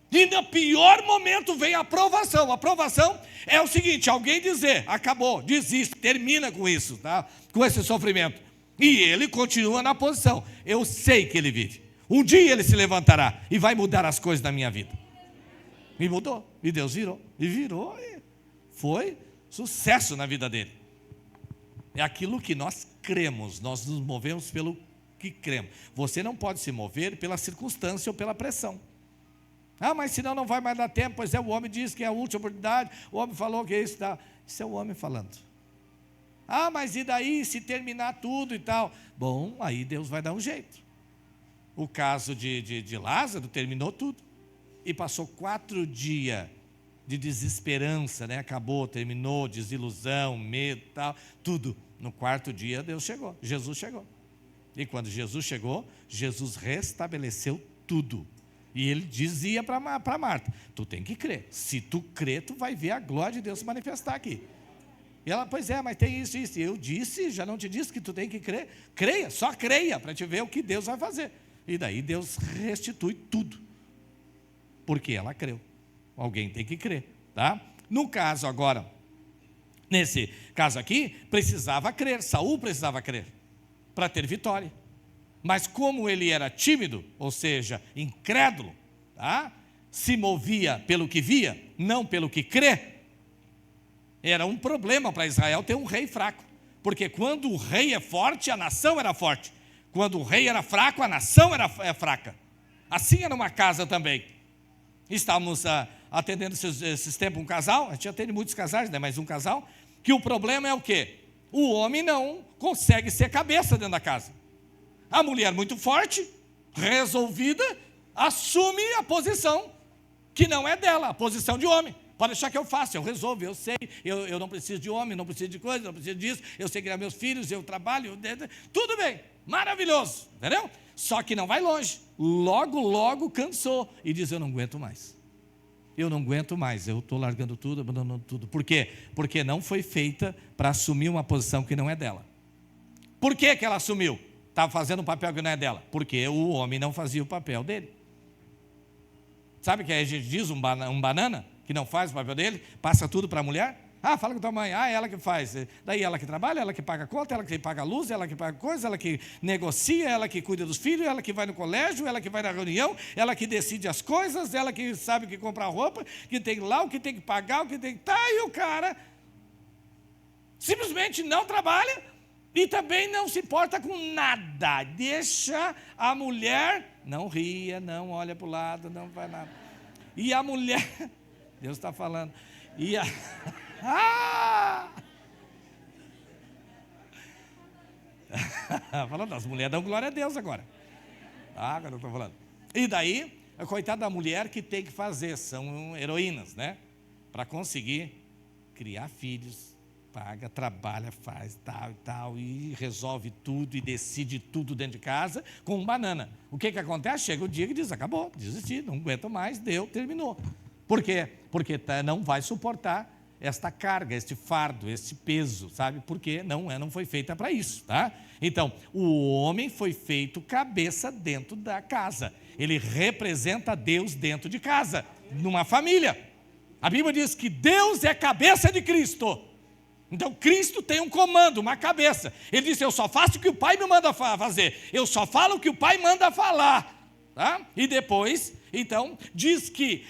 E no pior momento vem a aprovação. A aprovação é o seguinte: alguém dizer, acabou, desiste, termina com isso, tá? Com esse sofrimento. E ele continua na posição. Eu sei que ele vive. Um dia ele se levantará e vai mudar as coisas da minha vida. E mudou, e Deus virou, e foi sucesso na vida dele. É aquilo que nós cremos, nós nos movemos pelo que cremos. Você não pode se mover pela circunstância ou pela pressão. Mas senão não vai mais dar tempo. Pois é, o homem disse que é a última oportunidade, o homem falou que é isso, tá? Isso é o homem falando. Mas e daí se terminar tudo e tal? Bom, aí Deus vai dar um jeito. O caso de Lázaro terminou tudo. E passou 4 dias de desesperança, né? Acabou, terminou, desilusão, medo e tal, tudo. No 4º dia Deus chegou, Jesus chegou. E quando Jesus chegou, Jesus restabeleceu tudo. E ele dizia para Marta: tu tem que crer, se tu crer, tu vai ver a glória de Deus se manifestar aqui. E ela: pois é, mas tem isso. E eu disse, já não te disse que tu tem que crer? Creia, só creia, para te ver o que Deus vai fazer. E daí Deus restitui tudo, porque ela creu. Alguém tem que crer, tá? No caso agora, nesse caso aqui, precisava crer, Saul precisava crer, para ter vitória. Mas como ele era tímido, ou seja, incrédulo, tá? Se movia pelo que via, não pelo que crê, era um problema para Israel ter um rei fraco. Porque quando o rei é forte, a nação era forte. Quando o rei era fraco, a nação era fraca. Assim era uma casa também. Estávamos atendendo esses tempos um casal, a gente atende muitos casais, né? Mas um casal, que o problema é o quê? O homem não consegue ser cabeça dentro da casa. A mulher muito forte, resolvida, assume a posição que não é dela, a posição de homem. Pode deixar que eu faço, eu resolvo, eu sei, eu não preciso de homem, não preciso de coisa, não preciso disso, eu sei criar meus filhos, eu trabalho, tudo bem, maravilhoso, entendeu? Só que não vai longe, logo cansou e diz, eu não aguento mais, eu estou largando tudo, abandonando tudo. Por quê? Porque não foi feita para assumir uma posição que não é dela. Por que ela assumiu? Estava fazendo um papel que não é dela, porque o homem não fazia o papel dele. Sabe que a gente diz um banana, que não faz o papel dele, passa tudo para a mulher? Fala com a tua mãe, ela que faz. Daí ela que trabalha, ela que paga a conta, ela que paga a luz, ela que paga coisa, ela que negocia, ela que cuida dos filhos, ela que vai no colégio, ela que vai na reunião, ela que decide as coisas, ela que sabe o que comprar roupa, que tem lá, o que tem que pagar, o que tem que... e o cara simplesmente não trabalha e também não se importa com nada. Deixa a mulher, não ria, não olha para o lado, não faz nada. E a mulher... Deus está falando. E a... falando, as mulheres dão glória a Deus agora. Agora eu estou falando. E daí, a coitada da mulher que tem que fazer, são heroínas, né? Para conseguir criar filhos, paga, trabalha, faz tal e tal, e resolve tudo e decide tudo dentro de casa com um banana. O que acontece? Chega o dia que diz, acabou, desisti, não aguento mais, deu, terminou. Por quê? Porque não vai suportar esta carga, este fardo, este peso, sabe? Porque não foi feita para isso, tá? Então, o homem foi feito cabeça dentro da casa. Ele representa Deus dentro de casa, numa família. A Bíblia diz que Deus é cabeça de Cristo. Então, Cristo tem um comando, uma cabeça. Ele disse, eu só faço o que o Pai me manda fazer. Eu só falo o que o Pai manda falar. Tá? E depois... Então, diz que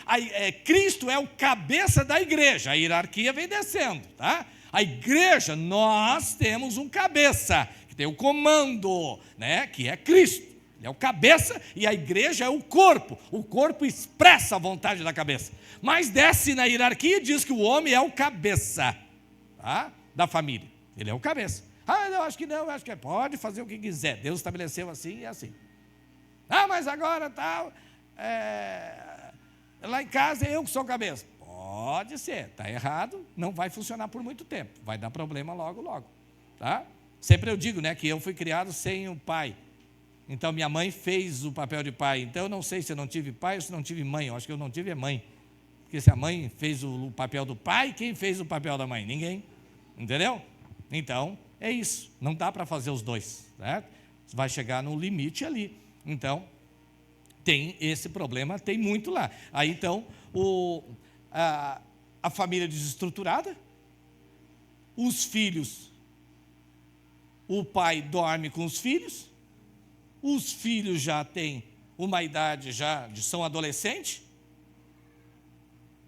Cristo é o cabeça da igreja, a hierarquia vem descendo, tá? A igreja, nós temos um cabeça, que tem o comando, né? Que é Cristo, ele é o cabeça e a igreja é o corpo expressa a vontade da cabeça, mas desce na hierarquia e diz que o homem é o cabeça, tá? Da família, ele é o cabeça. Eu acho que não, eu acho que pode fazer o que quiser, Deus estabeleceu assim e assim. Mas agora tal... lá em casa eu que sou cabeça. Pode ser, está errado, não vai funcionar por muito tempo, vai dar problema logo, tá? Sempre eu digo, né, que eu fui criado sem o pai, então minha mãe fez o papel de pai, então eu não sei se eu não tive pai ou se não tive mãe, eu acho que eu não tive mãe, porque se a mãe fez o papel do pai, quem fez o papel da mãe? Ninguém, entendeu? Então, é isso, não dá para fazer os dois, certo? Vai chegar no limite ali, então... Tem esse problema, tem muito lá. Aí então, a família desestruturada, os filhos, o pai dorme com os filhos já têm uma idade, são adolescentes,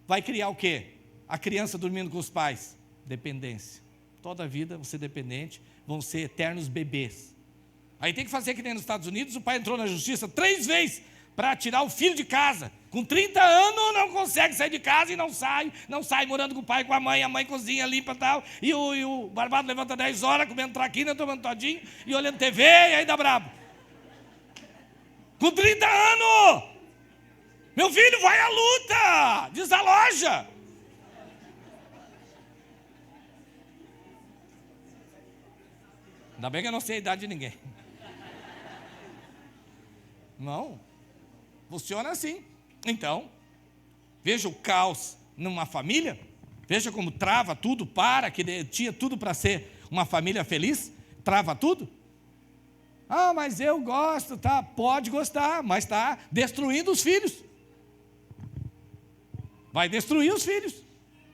vai criar o quê? A criança dormindo com os pais, dependência. Toda a vida vão ser dependentes, vão ser eternos bebês. Aí tem que fazer que nem nos Estados Unidos, o pai entrou na justiça 3 vezes, para tirar o filho de casa, com 30 anos não consegue sair de casa e não sai morando com o pai e com a mãe cozinha, limpa e tal, e o barbado levanta 10 horas, comendo traquina, tomando todinho, e olhando TV, e aí dá brabo. Com 30 anos, meu filho vai à luta, desaloja. Ainda bem que eu não sei a idade de ninguém. Não. Funciona assim. Então, veja o caos numa família, veja como trava tudo, que tinha tudo para ser uma família feliz, trava tudo. Mas eu gosto, tá? Pode gostar, mas está destruindo os filhos. Vai destruir os filhos,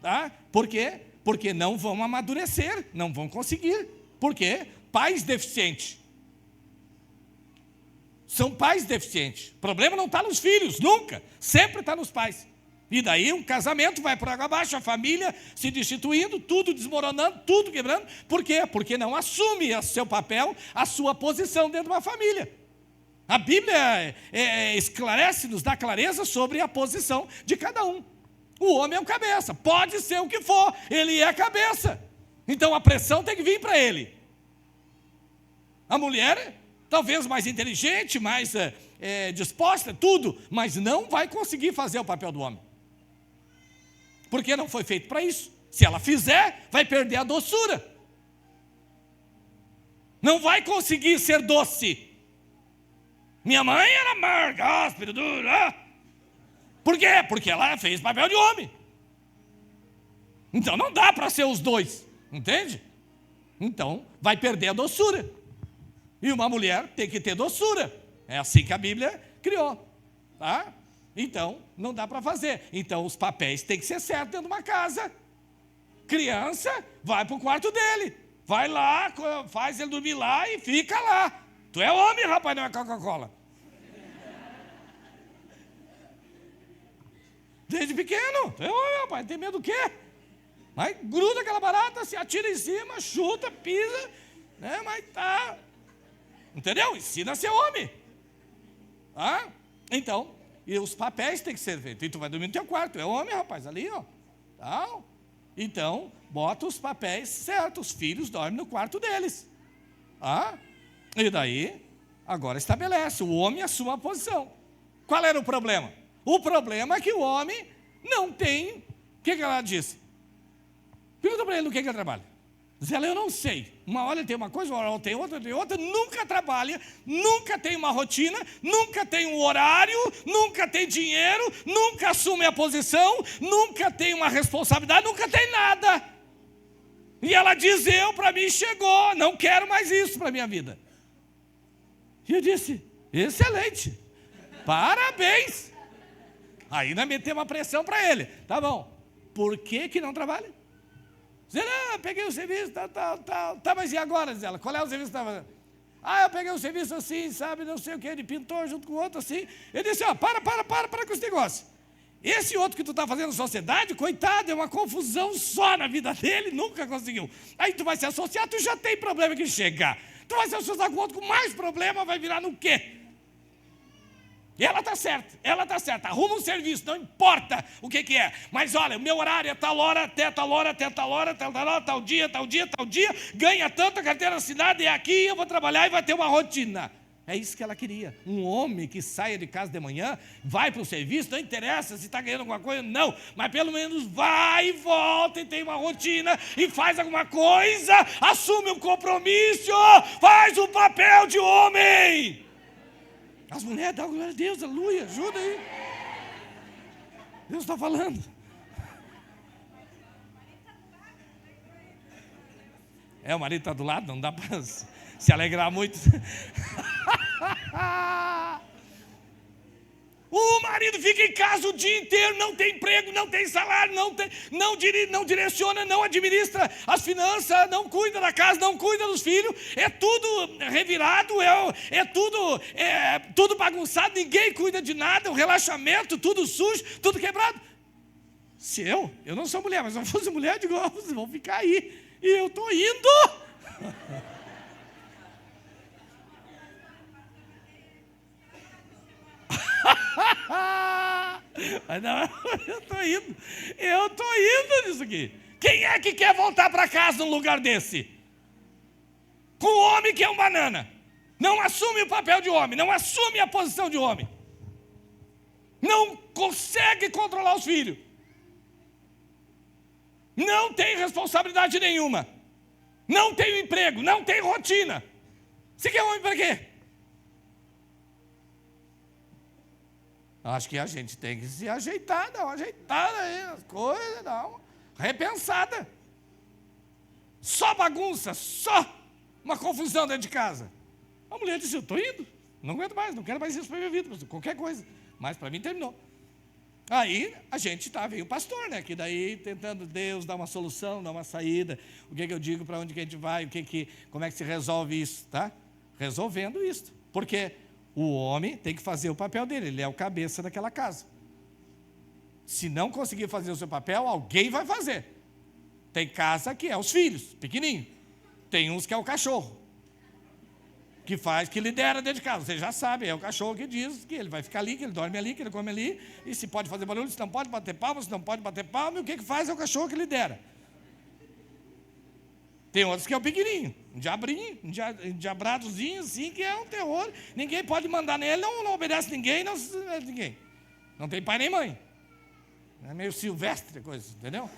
tá? Por quê? Porque não vão amadurecer, não vão conseguir. Por quê? Pais deficientes. São pais deficientes. O problema não está nos filhos, nunca. Sempre está nos pais. E daí um casamento vai por água abaixo, a família se destituindo, tudo desmoronando, tudo quebrando. Por quê? Porque não assume o seu papel, a sua posição dentro de uma família. A Bíblia esclarece, nos dá clareza sobre a posição de cada um. O homem é o cabeça, pode ser o que for, ele é a cabeça. Então a pressão tem que vir para ele. A mulher, talvez mais inteligente, mais disposta, tudo, mas não vai conseguir fazer o papel do homem. Porque não foi feito para isso. Se ela fizer, vai perder a doçura. Não vai conseguir ser doce. Minha mãe era amarga, áspera, dura. Por quê? Porque ela fez papel de homem. Então não dá para ser os dois, entende? Então vai perder a doçura. E uma mulher tem que ter doçura. É assim que a Bíblia criou, tá? Então não dá para fazer. Então os papéis têm que ser certos dentro de uma casa. Criança, vai para o quarto dele. Vai lá, faz ele dormir lá e fica lá. Tu é homem, rapaz, não é Coca-Cola. Desde pequeno, tu é homem, rapaz, tem medo do quê? Mas gruda aquela barata, se atira em cima, chuta, pisa, né? Mas tá. Entendeu? Ensina a ser homem. Ah? Então, e os papéis têm que ser feitos. E tu vai dormir no teu quarto, é homem, rapaz, ali, ó. Tá? Então, bota os papéis certos, os filhos dormem no quarto deles. Ah? E daí, agora estabelece, o homem assume a posição. Qual era o problema? O problema é que o homem não tem... O que ela disse? Pergunta para ele no que ele trabalha. Diz ela, eu não sei. Uma hora ele tem uma coisa, uma hora ele tem outra, nunca trabalha, nunca tem uma rotina, nunca tem um horário, nunca tem dinheiro, nunca assume a posição, nunca tem uma responsabilidade, nunca tem nada. E ela diz, para mim chegou, não quero mais isso para a minha vida. E eu disse, excelente, parabéns. Ainda meteu uma pressão para ele. Tá bom, por que não trabalha? Diz ela, peguei o serviço, tá, mas e agora? Diz ela, qual é o serviço que você está fazendo? Eu peguei um serviço assim, sabe, não sei o que, de pintor junto com outro assim. Ele disse, para com esse negócio. Esse outro que tu está fazendo sociedade, coitado, é uma confusão só na vida dele, nunca conseguiu. Aí tu vai se associar, tu já tem problema que chegar. Tu vai se associar com outro com mais problema, vai virar no quê? E ela está certa, arruma um serviço, não importa o que é. Mas olha, o meu horário é tal hora, até tal hora, tal dia, ganha tanta carteira assinada, e aqui eu vou trabalhar e vai ter uma rotina. É isso que ela queria. Um homem que saia de casa de manhã, vai para o serviço, não interessa se está ganhando alguma coisa, não. Mas pelo menos vai e volta e tem uma rotina e faz alguma coisa, assume um compromisso, faz o papel de homem. As mulheres dão glória a Deus, aleluia, ajuda aí. Deus está falando. O marido está do lado, não dá para se alegrar muito. O marido fica em casa o dia inteiro, não tem emprego, não tem salário, não direciona, não administra as finanças, não cuida da casa, não cuida dos filhos, é tudo revirado, é tudo bagunçado, ninguém cuida de nada, o relaxamento, tudo sujo, tudo quebrado. Se eu não sou mulher, mas se eu fosse mulher, eu digo, vocês vão ficar aí, e eu estou indo. Mas não, eu estou indo nisso aqui. Quem é que quer voltar para casa num lugar desse? Com um homem que é um banana, não assume o papel de homem, não assume a posição de homem, não consegue controlar os filhos, não tem responsabilidade nenhuma, não tem emprego, não tem rotina. Você quer homem para quê? Acho que a gente tem que se ajeitar, dar uma ajeitada aí nas coisas, dar uma repensada. Só bagunça, só uma confusão dentro de casa. A mulher disse, eu estou indo, não aguento mais, não quero mais isso para a minha vida, qualquer coisa. Mas para mim terminou. Aí a gente veio o pastor, né? Que daí tentando Deus dar uma solução, dar uma saída. O que eu digo, para onde que a gente vai, como é que se resolve isso, tá? Resolvendo isso. Porque o homem tem que fazer o papel dele, ele é o cabeça daquela casa. Se não conseguir fazer o seu papel, alguém vai fazer. Tem casa que é os filhos, pequenininho. Tem uns que é o cachorro. que lidera dentro de casa. Vocês já sabem, é o cachorro que diz que ele vai ficar ali, que ele dorme ali, que ele come ali, e se pode fazer barulho, se não pode bater palma, se não pode bater palma, e o que faz é o cachorro que lidera. Tem outros que é o pequenininho, um diabrinho, um diabradozinho assim, que é um terror. Ninguém pode mandar nele, não obedece ninguém, ninguém. Não tem pai nem mãe. É meio silvestre a coisa, entendeu?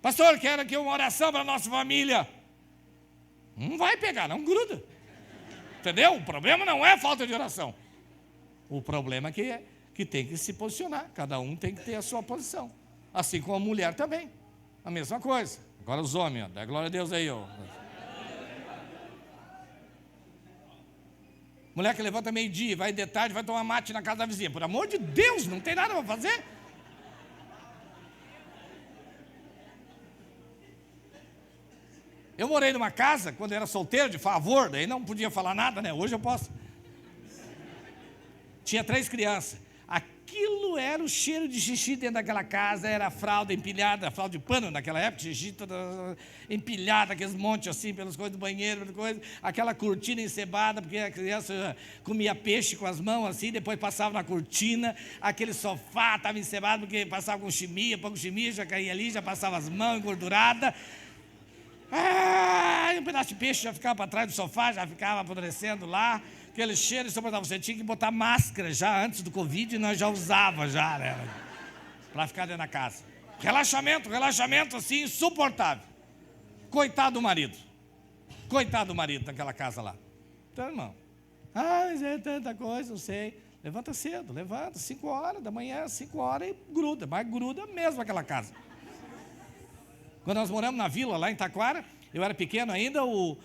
Pastor, quero aqui uma oração para a nossa família. Não vai pegar, não gruda. Entendeu? O problema não é falta de oração. O problema é que tem que se posicionar. Cada um tem que ter a sua posição. Assim como a mulher também. A mesma coisa. Agora os homens, ó, dá glória a Deus aí, ó. Mulher que levanta meio-dia, vai de tarde, vai tomar mate na casa da vizinha. Por amor de Deus, não tem nada para fazer. Eu morei numa casa, quando eu era solteiro, de favor, daí não podia falar nada, né? Hoje eu posso. Tinha 3 crianças. Aquilo era o cheiro de xixi dentro daquela casa, era a fralda empilhada, fralda de pano naquela época, xixi toda empilhada, aqueles montes assim, pelas coisas do banheiro, aquela cortina encebada, porque a criança comia peixe com as mãos assim, depois passava na cortina, aquele sofá estava encebado, porque passava com chimia, pouco chimia, já caía ali, já passava as mãos engorduradas. Um pedaço de peixe já ficava para trás do sofá, já ficava apodrecendo lá, aquele cheiro insuportável. Você tinha que botar máscara já antes do Covid, nós já usava já, né? Para ficar dentro da casa. Relaxamento assim, insuportável. Coitado do marido naquela casa lá. Então, irmão, mas é tanta coisa, eu sei. Levanta cedo, 5 horas da manhã, 5 horas e gruda, mas gruda mesmo aquela casa. Quando nós moramos na vila, lá em Taquara, eu era pequeno ainda, um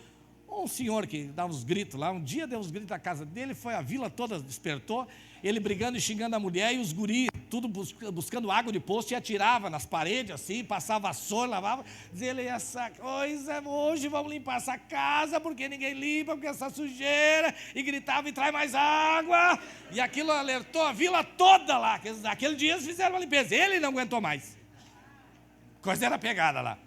senhor que dava uns gritos lá, um dia deu uns gritos na casa dele, foi a vila toda, despertou, ele brigando e xingando a mulher, e os guris, tudo buscando água de poço, e atirava nas paredes assim, passava vassoura, lavava, dizia ele, essa coisa, hoje vamos limpar essa casa, porque ninguém limpa, porque essa sujeira, e gritava, e traz mais água, e aquilo alertou a vila toda lá, aquele dia eles fizeram uma limpeza, ele não aguentou mais. Coisa era pegada lá.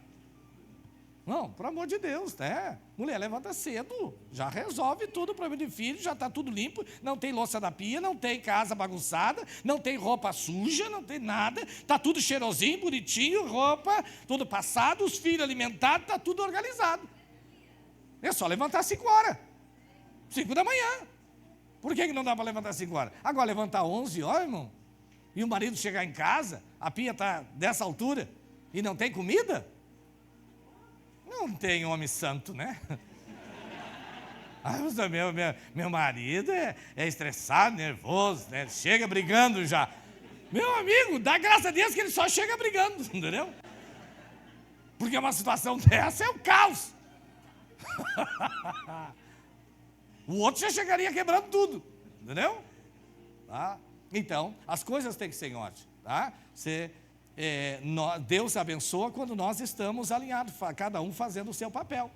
Não, por amor de Deus, né? Mulher levanta cedo, já resolve tudo, o problema de filho, já está tudo limpo, não tem louça na pia, não tem casa bagunçada, não tem roupa suja, não tem nada, está tudo cheirosinho, bonitinho, roupa, tudo passado, os filhos alimentados, está tudo organizado. É só levantar 5 horas, 5 da manhã. Por que não dá para levantar 5 horas? Agora levantar 11 horas, irmão, e o marido chegar em casa, a pia está dessa altura, e não tem comida? Não tem homem santo, né? Meu marido é estressado, nervoso, né? Chega brigando já. Meu amigo, dá graças a Deus que ele só chega brigando, entendeu? Porque uma situação dessa é um caos. O outro já chegaria quebrando tudo, entendeu? Tá? Então, as coisas têm que ser em ordem, tá? Deus abençoa quando nós estamos alinhados, cada um fazendo o seu papel,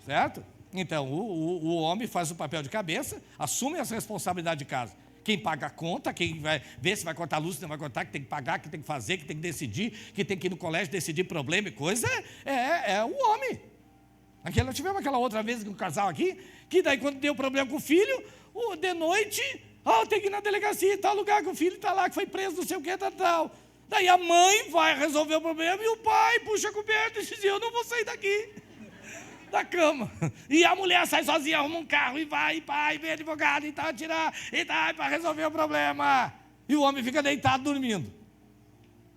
certo? Então, o homem faz o papel de cabeça, assume as responsabilidades de casa. Quem paga a conta, quem vai ver se vai cortar a luz, se não vai cortar, que tem que pagar, que tem que fazer, que tem que decidir, que tem que ir no colégio decidir problema e coisa, é o homem. Nós tivemos aquela outra vez com um casal aqui, que daí quando deu problema com o filho, de noite, tem que ir na delegacia, tal lugar que o filho está lá, que foi preso, não sei o que, tal. Daí a mãe vai resolver o problema e o pai puxa a coberta e diz, eu não vou sair daqui, da cama. E a mulher sai sozinha, arruma um carro e vai, e pai, vem advogado e tal, tirar, e tal, para resolver o problema. E o homem fica deitado dormindo.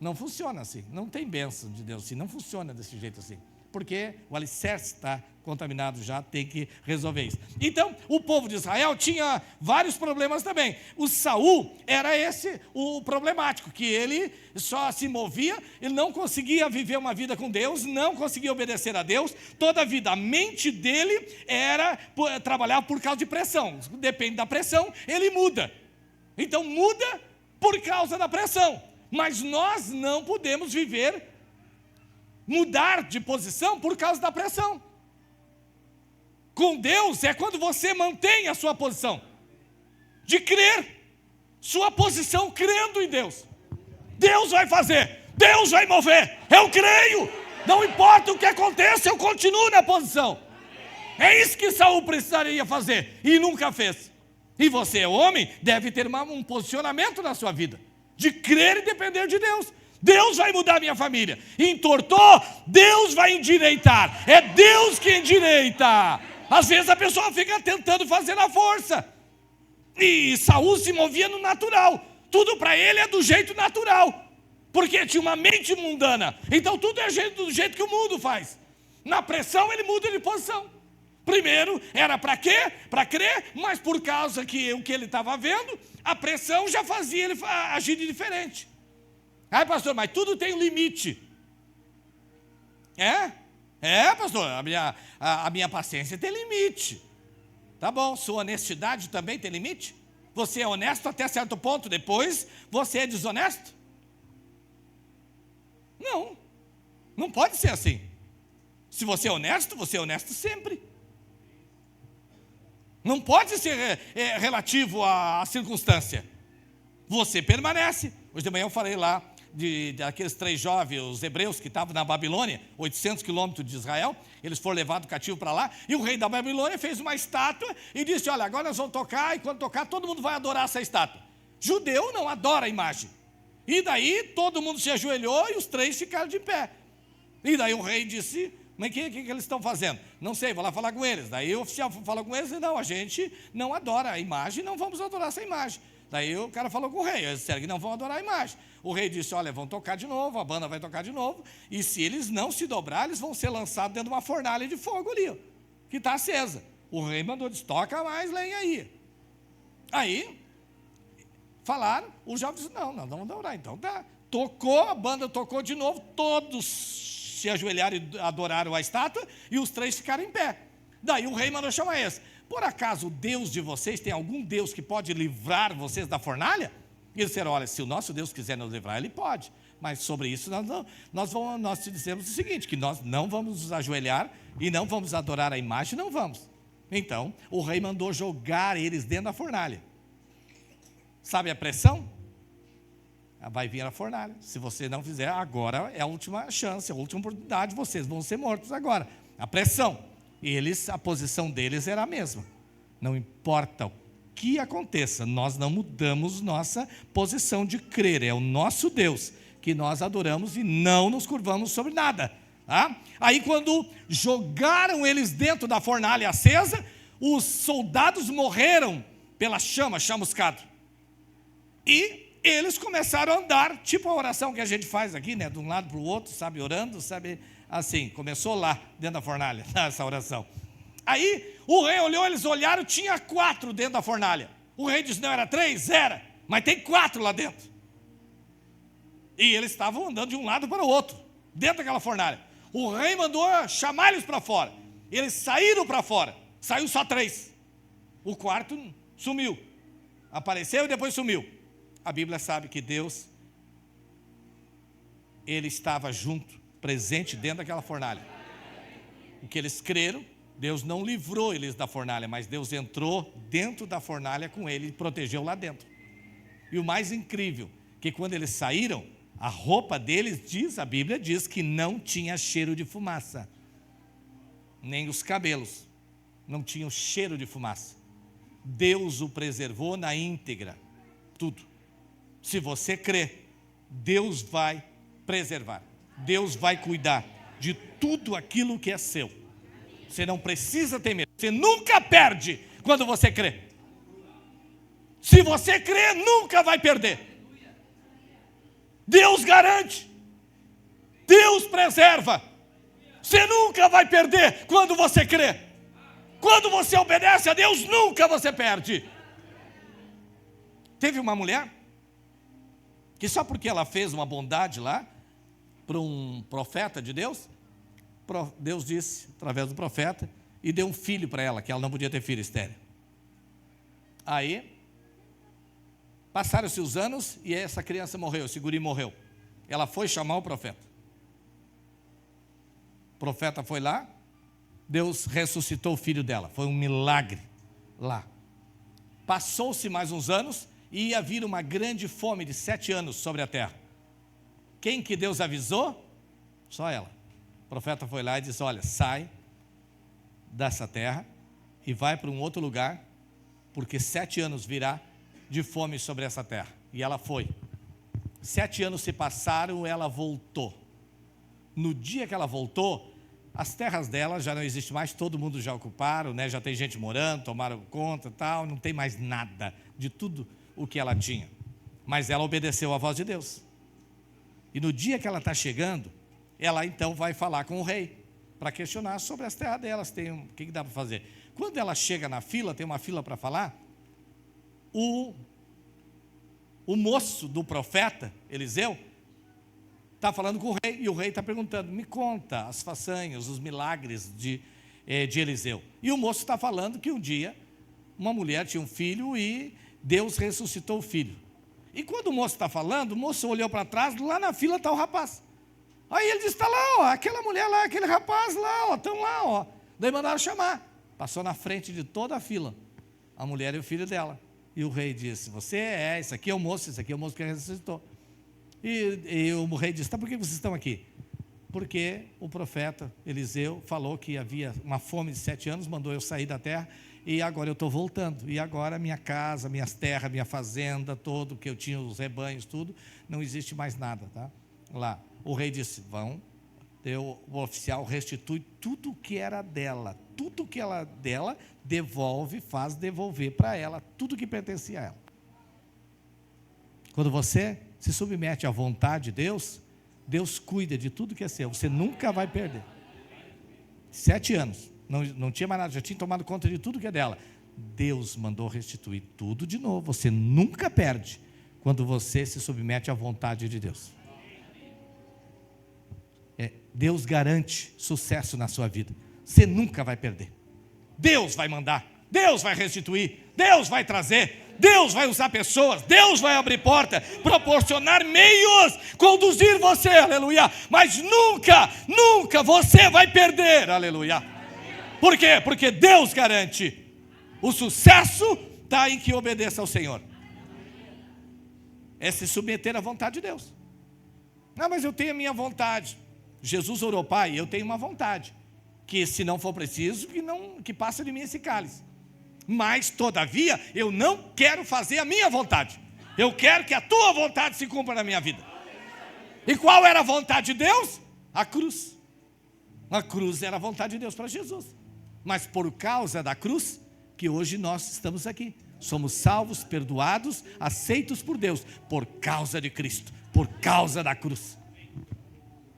Não funciona assim, não tem bênção de Deus assim, não funciona desse jeito assim. Porque o alicerce está contaminado já, tem que resolver isso. Então, o povo de Israel tinha vários problemas também. O Saul era esse o problemático, que ele só se movia, ele não conseguia viver uma vida com Deus, não conseguia obedecer a Deus, toda a vida, a mente dele era trabalhar por causa de pressão. Depende da pressão, ele muda. Então, muda por causa da pressão. Mas nós não podemos mudar de posição por causa da pressão. Com Deus é quando você mantém a sua posição de crer, sua posição crendo em Deus. Deus vai fazer, Deus vai mover, eu creio, Não importa o que aconteça, eu continuo na posição. É isso que Saul precisaria fazer e nunca fez. E você é homem, deve ter um posicionamento na sua vida, de crer e depender de Deus. Deus vai mudar a minha família. Entortou, Deus vai endireitar. É Deus que endireita. Às vezes a pessoa fica tentando fazer na força. E Saul se movia no natural. Tudo para ele é do jeito natural. Porque tinha uma mente mundana. Então tudo é do jeito que o mundo faz. Na pressão ele muda de posição. Primeiro era para quê? Para crer, mas por causa que o que ele estava vendo, a pressão já fazia ele agir de diferente. Ai, pastor, mas tudo tem um limite. Pastor, a minha paciência tem limite. Tá bom, sua honestidade também tem limite? Você é honesto até certo ponto, depois você é desonesto? Não pode ser assim. Se você é honesto sempre. Não pode ser relativo à circunstância. Você permanece. Hoje de manhã eu falei lá daqueles 3 jovens, os hebreus que estavam na Babilônia, 800 quilômetros de Israel, eles foram levados cativo para lá, e o rei da Babilônia fez uma estátua e disse, olha, agora nós vamos tocar, e quando tocar todo mundo vai adorar essa estátua. Judeu não adora a imagem. E daí todo mundo se ajoelhou e os 3 ficaram de pé. E daí o rei disse, mas o que eles estão fazendo? Não sei, vou lá falar com eles. Daí o oficial falou com eles, não, a gente não adora a imagem, não vamos adorar essa imagem. Daí o cara falou com o rei, eles disseram que não vão adorar a imagem. O rei disse, olha, vão tocar de novo, a banda vai tocar de novo, e se eles não se dobrar, eles vão ser lançados dentro de uma fornalha de fogo ali, ó, que está acesa. O rei mandou, disse, toca mais lenha aí. Aí, falaram, os jovens disseram, não, nós vamos adorar, então tá. Tocou, a banda tocou de novo, todos se ajoelharam e adoraram a estátua, e os 3 ficaram em pé. Daí o rei mandou chamar eles. Por acaso o Deus de vocês, tem algum Deus que pode livrar vocês da fornalha? E eles disseram, olha, se o nosso Deus quiser nos livrar, Ele pode. Mas sobre isso nós te dizemos o seguinte, que nós não vamos nos ajoelhar e não vamos adorar a imagem, não vamos. Então, o rei mandou jogar eles dentro da fornalha. Sabe a pressão? Vai vir a fornalha. Se você não fizer, agora é a última chance, a última oportunidade, vocês vão ser mortos agora. A pressão. A posição deles era a mesma. Não importa o que aconteça, nós não mudamos nossa posição de crer. É o nosso Deus que nós adoramos e não nos curvamos sobre nada. Tá? Aí quando jogaram eles dentro da fornalha acesa, os soldados morreram pela chama chamuscada. E eles começaram a andar, tipo a oração que a gente faz aqui, né? De um lado para o outro, sabe, orando, sabe, assim, começou lá, dentro da fornalha, essa oração. Aí, o rei olhou, eles olharam, tinha 4 dentro da fornalha. O rei disse, não, era 3? Era, mas tem 4 lá dentro. E eles estavam andando de um lado para o outro, dentro daquela fornalha. O rei mandou chamar eles para fora. Eles saíram para fora, saiu só 3. O 4º sumiu, apareceu e depois sumiu. A Bíblia sabe que Deus, Ele estava junto, presente dentro daquela fornalha. O que eles creram, Deus não livrou eles da fornalha, mas Deus entrou dentro da fornalha com ele e protegeu lá dentro. E o mais incrível, que quando eles saíram, a roupa deles, a Bíblia diz que não tinha cheiro de fumaça. Nem os cabelos não tinham cheiro de fumaça. Deus o preservou na íntegra, tudo. Se você crê, Deus vai preservar, Deus vai cuidar de tudo aquilo que é seu. Você não precisa ter medo, você nunca perde quando você crê. Se você crê, nunca vai perder. Deus garante, Deus preserva. Você nunca vai perder quando você crê. Quando você obedece a Deus, nunca você perde. Teve uma mulher que só porque ela fez uma bondade lá para um profeta de Deus, Deus disse, através do profeta, e deu um filho para ela, que ela não podia ter filho estéril. Aí, passaram-se os anos e essa criança morreu, esse guri morreu. Ela foi chamar o profeta. O profeta foi lá, Deus ressuscitou o filho dela, foi um milagre lá. Passou-se mais uns anos e ia vir uma grande fome de 7 anos sobre a terra. Quem que Deus avisou? Só ela. profeta foi lá e disse: olha, sai dessa terra e vai para um outro lugar, porque 7 anos virá de fome sobre essa terra. E ela foi. 7 anos se passaram, ela voltou. No dia que ela voltou, as terras dela já não existem mais, todo mundo já ocuparam, né? Já tem gente morando, tomaram conta e tal, não tem mais nada de tudo o que ela tinha. Mas ela obedeceu à voz de Deus. E no dia que ela está chegando, ela então vai falar com o rei, para questionar sobre as terras delas, o que dá para fazer. Quando ela chega na fila, tem uma fila para falar, o moço do profeta, Eliseu, está falando com o rei, e o rei está perguntando: me conta as façanhas, os milagres de Eliseu. E o moço está falando que um dia, uma mulher tinha um filho e Deus ressuscitou o filho. E quando o moço está falando, o moço olhou para trás, lá na fila está o rapaz. Aí ele disse: está lá, ó, aquela mulher lá, aquele rapaz lá, ó, estão lá, ó. Daí mandaram chamar. Passou na frente de toda a fila, a mulher e o filho dela. E o rei disse: esse aqui é o moço, esse aqui é o moço que ressuscitou. E o rei disse: tá, por que vocês estão aqui? Porque o profeta Eliseu falou que havia uma fome de 7 anos, mandou eu sair da terra, e agora eu estou voltando. E agora minha casa, minhas terras, minha fazenda, todo que eu tinha, os rebanhos, tudo, não existe mais nada, tá? Lá. O rei disse: o oficial restitui tudo que era dela, tudo que ela dela, devolve, faz devolver para ela, tudo que pertencia a ela. Quando você se submete à vontade de Deus, Deus cuida de tudo que é seu, você nunca vai perder. 7 anos, não tinha mais nada, já tinha tomado conta de tudo que é dela. Deus mandou restituir tudo de novo, você nunca perde quando você se submete à vontade de Deus. Deus garante sucesso na sua vida, você nunca vai perder. Deus vai mandar, Deus vai restituir, Deus vai trazer, Deus vai usar pessoas, Deus vai abrir porta, proporcionar meios, conduzir você, aleluia. Mas nunca você vai perder, aleluia. Por quê? Porque Deus garante. O sucesso está em que obedeça ao Senhor. É se submeter à vontade de Deus. Não, mas eu tenho a minha vontade. Jesus orou: Pai, eu tenho uma vontade, que se não for preciso, que passe de mim esse cálice. Mas, todavia, eu não quero fazer a minha vontade. Eu quero que a tua vontade se cumpra na minha vida. E qual era a vontade de Deus? A cruz. A cruz era a vontade de Deus para Jesus. Mas por causa da cruz, que hoje nós estamos aqui. Somos salvos, perdoados, aceitos por Deus, por causa de Cristo, por causa da cruz.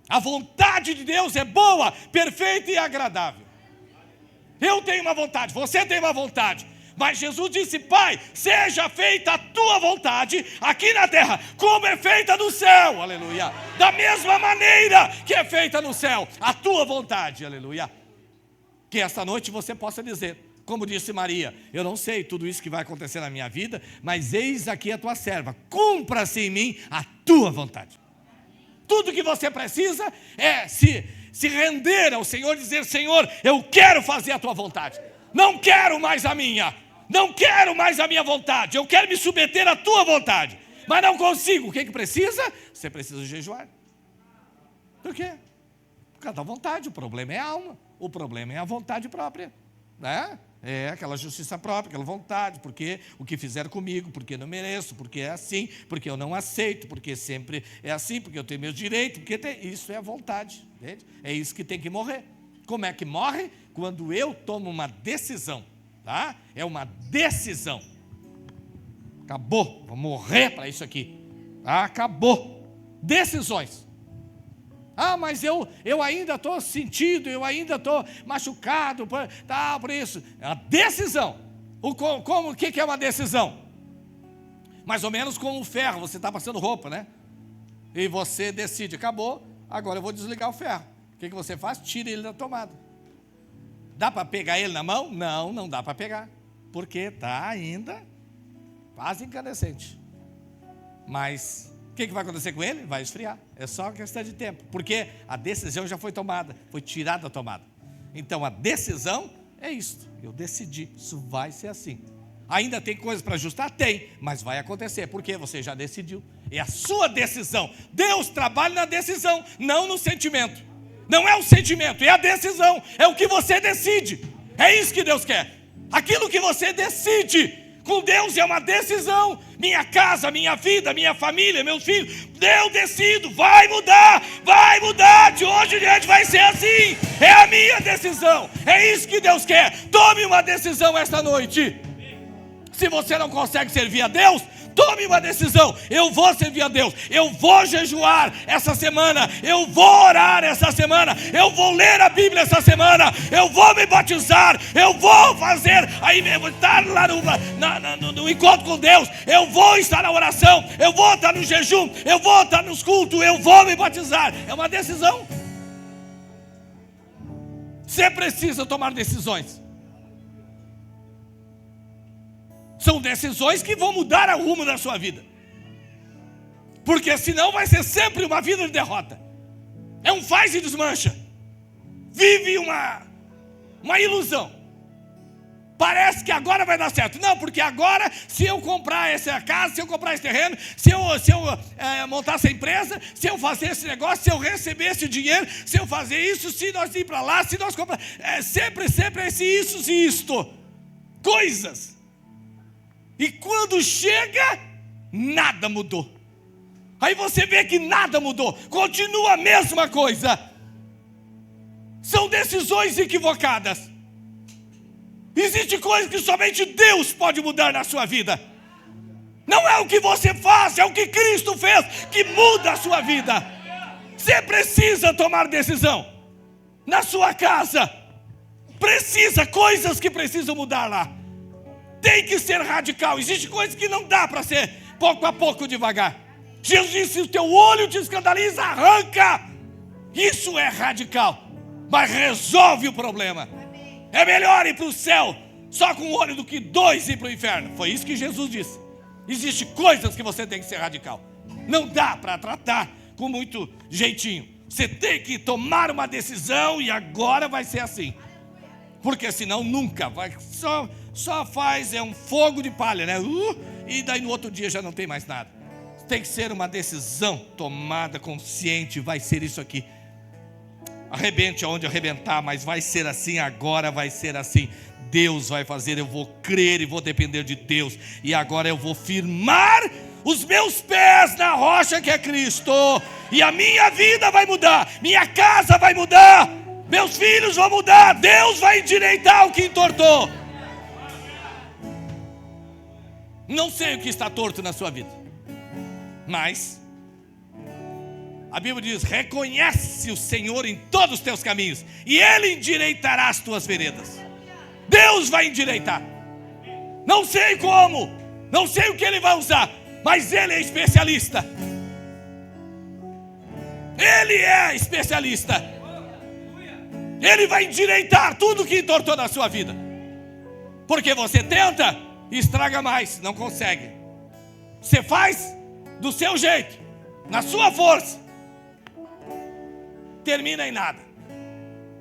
A vontade de Deus é boa, perfeita e agradável. Eu tenho uma vontade, você tem uma vontade, mas Jesus disse: Pai, seja feita a tua vontade aqui na terra, como é feita no céu, aleluia. Da mesma maneira que é feita no céu, a tua vontade, aleluia. Que esta noite você possa dizer, como disse Maria: eu não sei tudo isso que vai acontecer na minha vida, mas eis aqui a tua serva, cumpra-se em mim a tua vontade. Tudo que você precisa é se render ao Senhor, dizer: Senhor, eu quero fazer a tua vontade, não quero mais a minha, não quero mais a minha vontade, eu quero me submeter à tua vontade, mas não consigo. O que precisa? Você precisa jejuar. Por quê? Por causa da vontade. O problema é a alma, o problema é a vontade própria, né? É aquela justiça própria, aquela vontade, porque o que fizeram comigo, porque não mereço, porque é assim, porque eu não aceito, porque sempre é assim, porque eu tenho meus direitos, isso é a vontade, entende? É isso que tem que morrer. Como é que morre? Quando eu tomo uma decisão, tá? É uma decisão. Acabou, vou morrer para isso aqui, tá? Acabou. Decisões. Ah, mas eu ainda estou sentindo, eu ainda estou machucado, por isso. É uma decisão. O que é uma decisão? Mais ou menos como um ferro, você está passando roupa, né? E você decide: acabou, agora eu vou desligar o ferro. O que você faz? Tira ele da tomada. Dá para pegar ele na mão? Não dá para pegar, porque está ainda quase incandescente. Mas o que vai acontecer com ele? Vai esfriar. É só questão de tempo, porque a decisão já foi tomada, foi tirada da tomada. Então a decisão é isto: eu decidi, isso vai ser assim. Ainda tem coisas para ajustar? Tem, mas vai acontecer, porque você já decidiu. É a sua decisão. Deus trabalha na decisão, não no sentimento. Não é o sentimento, é a decisão. É o que você decide. É isso que Deus quer. Aquilo que você decide com Deus é uma decisão. Minha casa, minha vida, minha família, meus filhos, eu decido, vai mudar, de hoje em diante vai ser assim. É a minha decisão. É isso que Deus quer. Tome uma decisão esta noite. Se você não consegue servir a Deus, tome uma decisão. Eu vou servir a Deus. Eu vou jejuar essa semana. Eu vou orar essa semana. Eu vou ler a Bíblia essa semana. Eu vou me batizar. Eu vou fazer. Aí eu vou estar lá no encontro com Deus. Eu vou estar na oração. Eu vou estar no jejum. Eu vou estar nos cultos. Eu vou me batizar. É uma decisão. Você precisa tomar decisões. São decisões que vão mudar o rumo da sua vida. Porque senão vai ser sempre uma vida de derrota. É um faz e desmancha. Vive uma ilusão. Parece que agora vai dar certo. Não, porque agora, se eu comprar essa casa, se eu comprar esse terreno, se eu montar essa empresa, se eu fazer esse negócio, se eu receber esse dinheiro, se eu fazer isso, se nós ir para lá, se nós comprar... sempre esse isso e isto. Coisas. E quando chega, nada mudou. Aí você vê que nada mudou. Continua a mesma coisa. São decisões equivocadas. Existe coisa que somente Deus pode mudar na sua vida. Não é o que você faz, é o que Cristo fez que muda a sua vida. Você precisa tomar decisão. Na sua casa, coisas que precisam mudar lá. Tem que ser radical. Existe coisas que não dá para ser pouco a pouco, devagar. Jesus disse: se o teu olho te escandaliza, arranca. Isso é radical, mas resolve o problema. É melhor ir para o céu só com um olho do que 2 ir para o inferno. Foi isso que Jesus disse. Existem coisas que você tem que ser radical. Não dá para tratar com muito jeitinho. Você tem que tomar uma decisão e agora vai ser assim. Porque senão nunca vai... Só faz, é um fogo de palha, né? E daí no outro dia já não tem mais nada. Tem que ser uma decisão tomada, consciente. Vai ser isso aqui. Arrebente aonde arrebentar, mas vai ser assim, agora vai ser assim. Deus vai fazer, eu vou crer e vou depender de Deus. E agora eu vou firmar os meus pés na rocha que é Cristo. E a minha vida vai mudar, minha casa vai mudar, meus filhos vão mudar. Deus vai endireitar o que entortou. Não sei o que está torto na sua vida, mas a Bíblia diz: reconhece o Senhor em todos os teus caminhos e Ele endireitará as tuas veredas. Deus vai endireitar. Não sei como, não sei o que Ele vai usar, mas Ele é especialista. Ele é especialista. Ele vai endireitar tudo que entortou na sua vida. Porque você tenta e estraga mais, não consegue. Você faz do seu jeito, na sua força, termina em nada.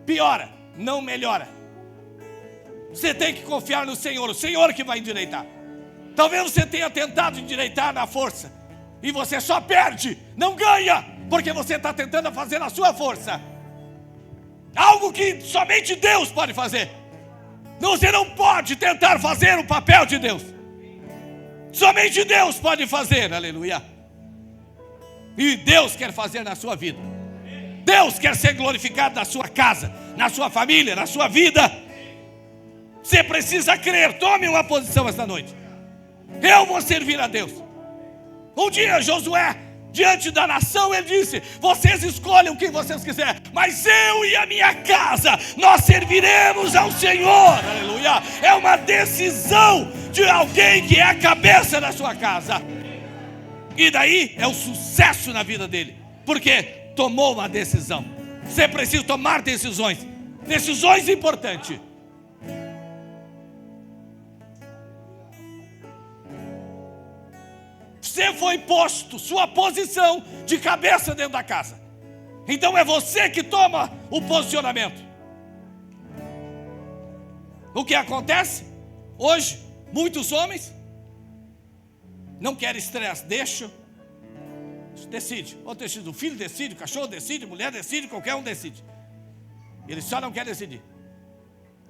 Piora, não melhora. Você tem que confiar no Senhor, o Senhor que vai endireitar. Talvez você tenha tentado endireitar na força e você só perde, não ganha, porque você está tentando fazer na sua força algo que somente Deus pode fazer. Você não pode tentar fazer o papel de Deus. Somente Deus pode fazer, aleluia. E Deus quer fazer na sua vida. Deus quer ser glorificado na sua casa, na sua família, na sua vida. Você precisa crer. Tome uma posição esta noite. Eu vou servir a Deus. Um dia Josué, diante da nação, ele disse: vocês escolhem o que vocês quiserem, mas eu e a minha casa, nós serviremos ao Senhor, aleluia. É uma decisão de alguém que é a cabeça da sua casa. E daí é o sucesso na vida dele, porque tomou uma decisão. Você precisa tomar decisões, decisões importantes. Você foi posto, sua posição de cabeça dentro da casa. Então é você que toma o posicionamento. O que acontece? Hoje, muitos homens não querem estresse, decide. Ou decide, o filho decide, o cachorro decide, a mulher decide, qualquer um decide. Ele só não quer decidir.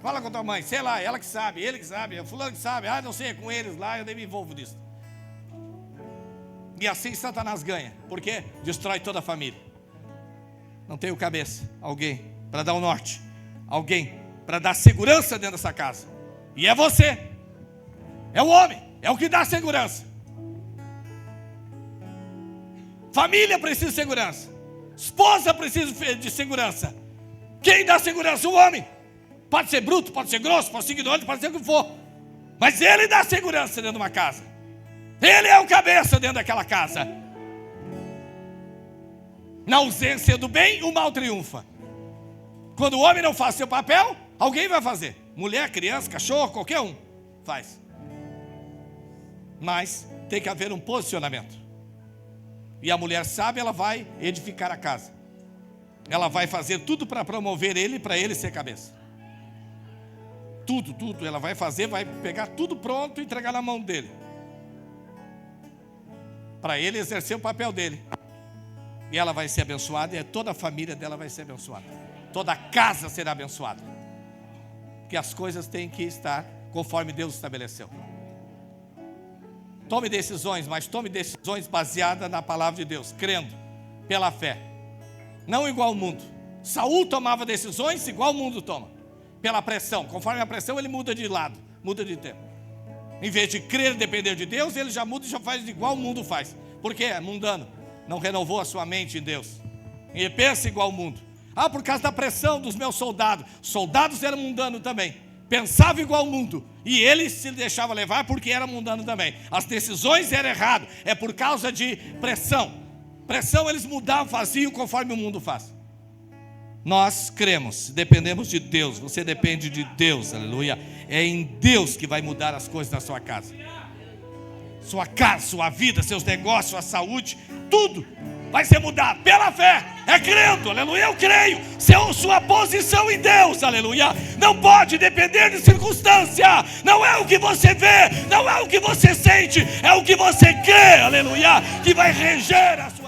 Fala com a tua mãe, sei lá, ela que sabe, ele que sabe, é fulano que sabe, não sei, é com eles lá, eu nem me envolvo nisso. E assim Satanás ganha. Por quê? Destrói toda a família. Não tem o cabeça, alguém para dar o norte, alguém para dar segurança dentro dessa casa. E é você, é o homem, é o que dá segurança. Família precisa de segurança, esposa precisa de segurança. Quem dá segurança? O homem. Pode ser bruto, pode ser grosso, pode ser ignorante, pode ser o que for, mas ele dá segurança dentro de uma casa. Ele é o cabeça dentro daquela casa. Na ausência do bem, o mal triunfa. Quando o homem não faz seu papel, alguém vai fazer. Mulher, criança, cachorro, qualquer um faz. Mas tem que haver um posicionamento. E a mulher sábia, ela vai edificar a casa. Ela vai fazer tudo para promover ele, para ele ser cabeça. Tudo, ela vai fazer, vai pegar tudo pronto e entregar na mão dele. Para ele exercer o papel dele. E ela vai ser abençoada, e toda a família dela vai ser abençoada. Toda a casa será abençoada. Porque as coisas têm que estar conforme Deus estabeleceu. Tome decisões, mas tome decisões baseadas na palavra de Deus, crendo, pela fé. Não igual ao mundo. Saul tomava decisões igual o mundo toma. Pela pressão, conforme a pressão ele muda de lado, muda de tempo. Em vez de crer e depender de Deus, ele já muda e já faz igual o mundo faz. Por quê? É mundano. Não renovou a sua mente em Deus. E pensa igual o mundo. Por causa da pressão dos meus soldados. Soldados eram mundanos também. Pensava igual o mundo. E ele se deixava levar porque era mundano também. As decisões eram erradas. É por causa de pressão. Pressão eles mudavam, faziam conforme o mundo faz. Nós cremos, dependemos de Deus. Você depende de Deus, aleluia. É em Deus que vai mudar as coisas na sua casa. Sua casa, sua vida, seus negócios, sua saúde, tudo vai ser mudado pela fé. É crendo, aleluia, eu creio. Sua posição em Deus, aleluia, não pode depender de circunstância. Não é o que você vê, não é o que você sente, é o que você crê, aleluia, que vai reger a sua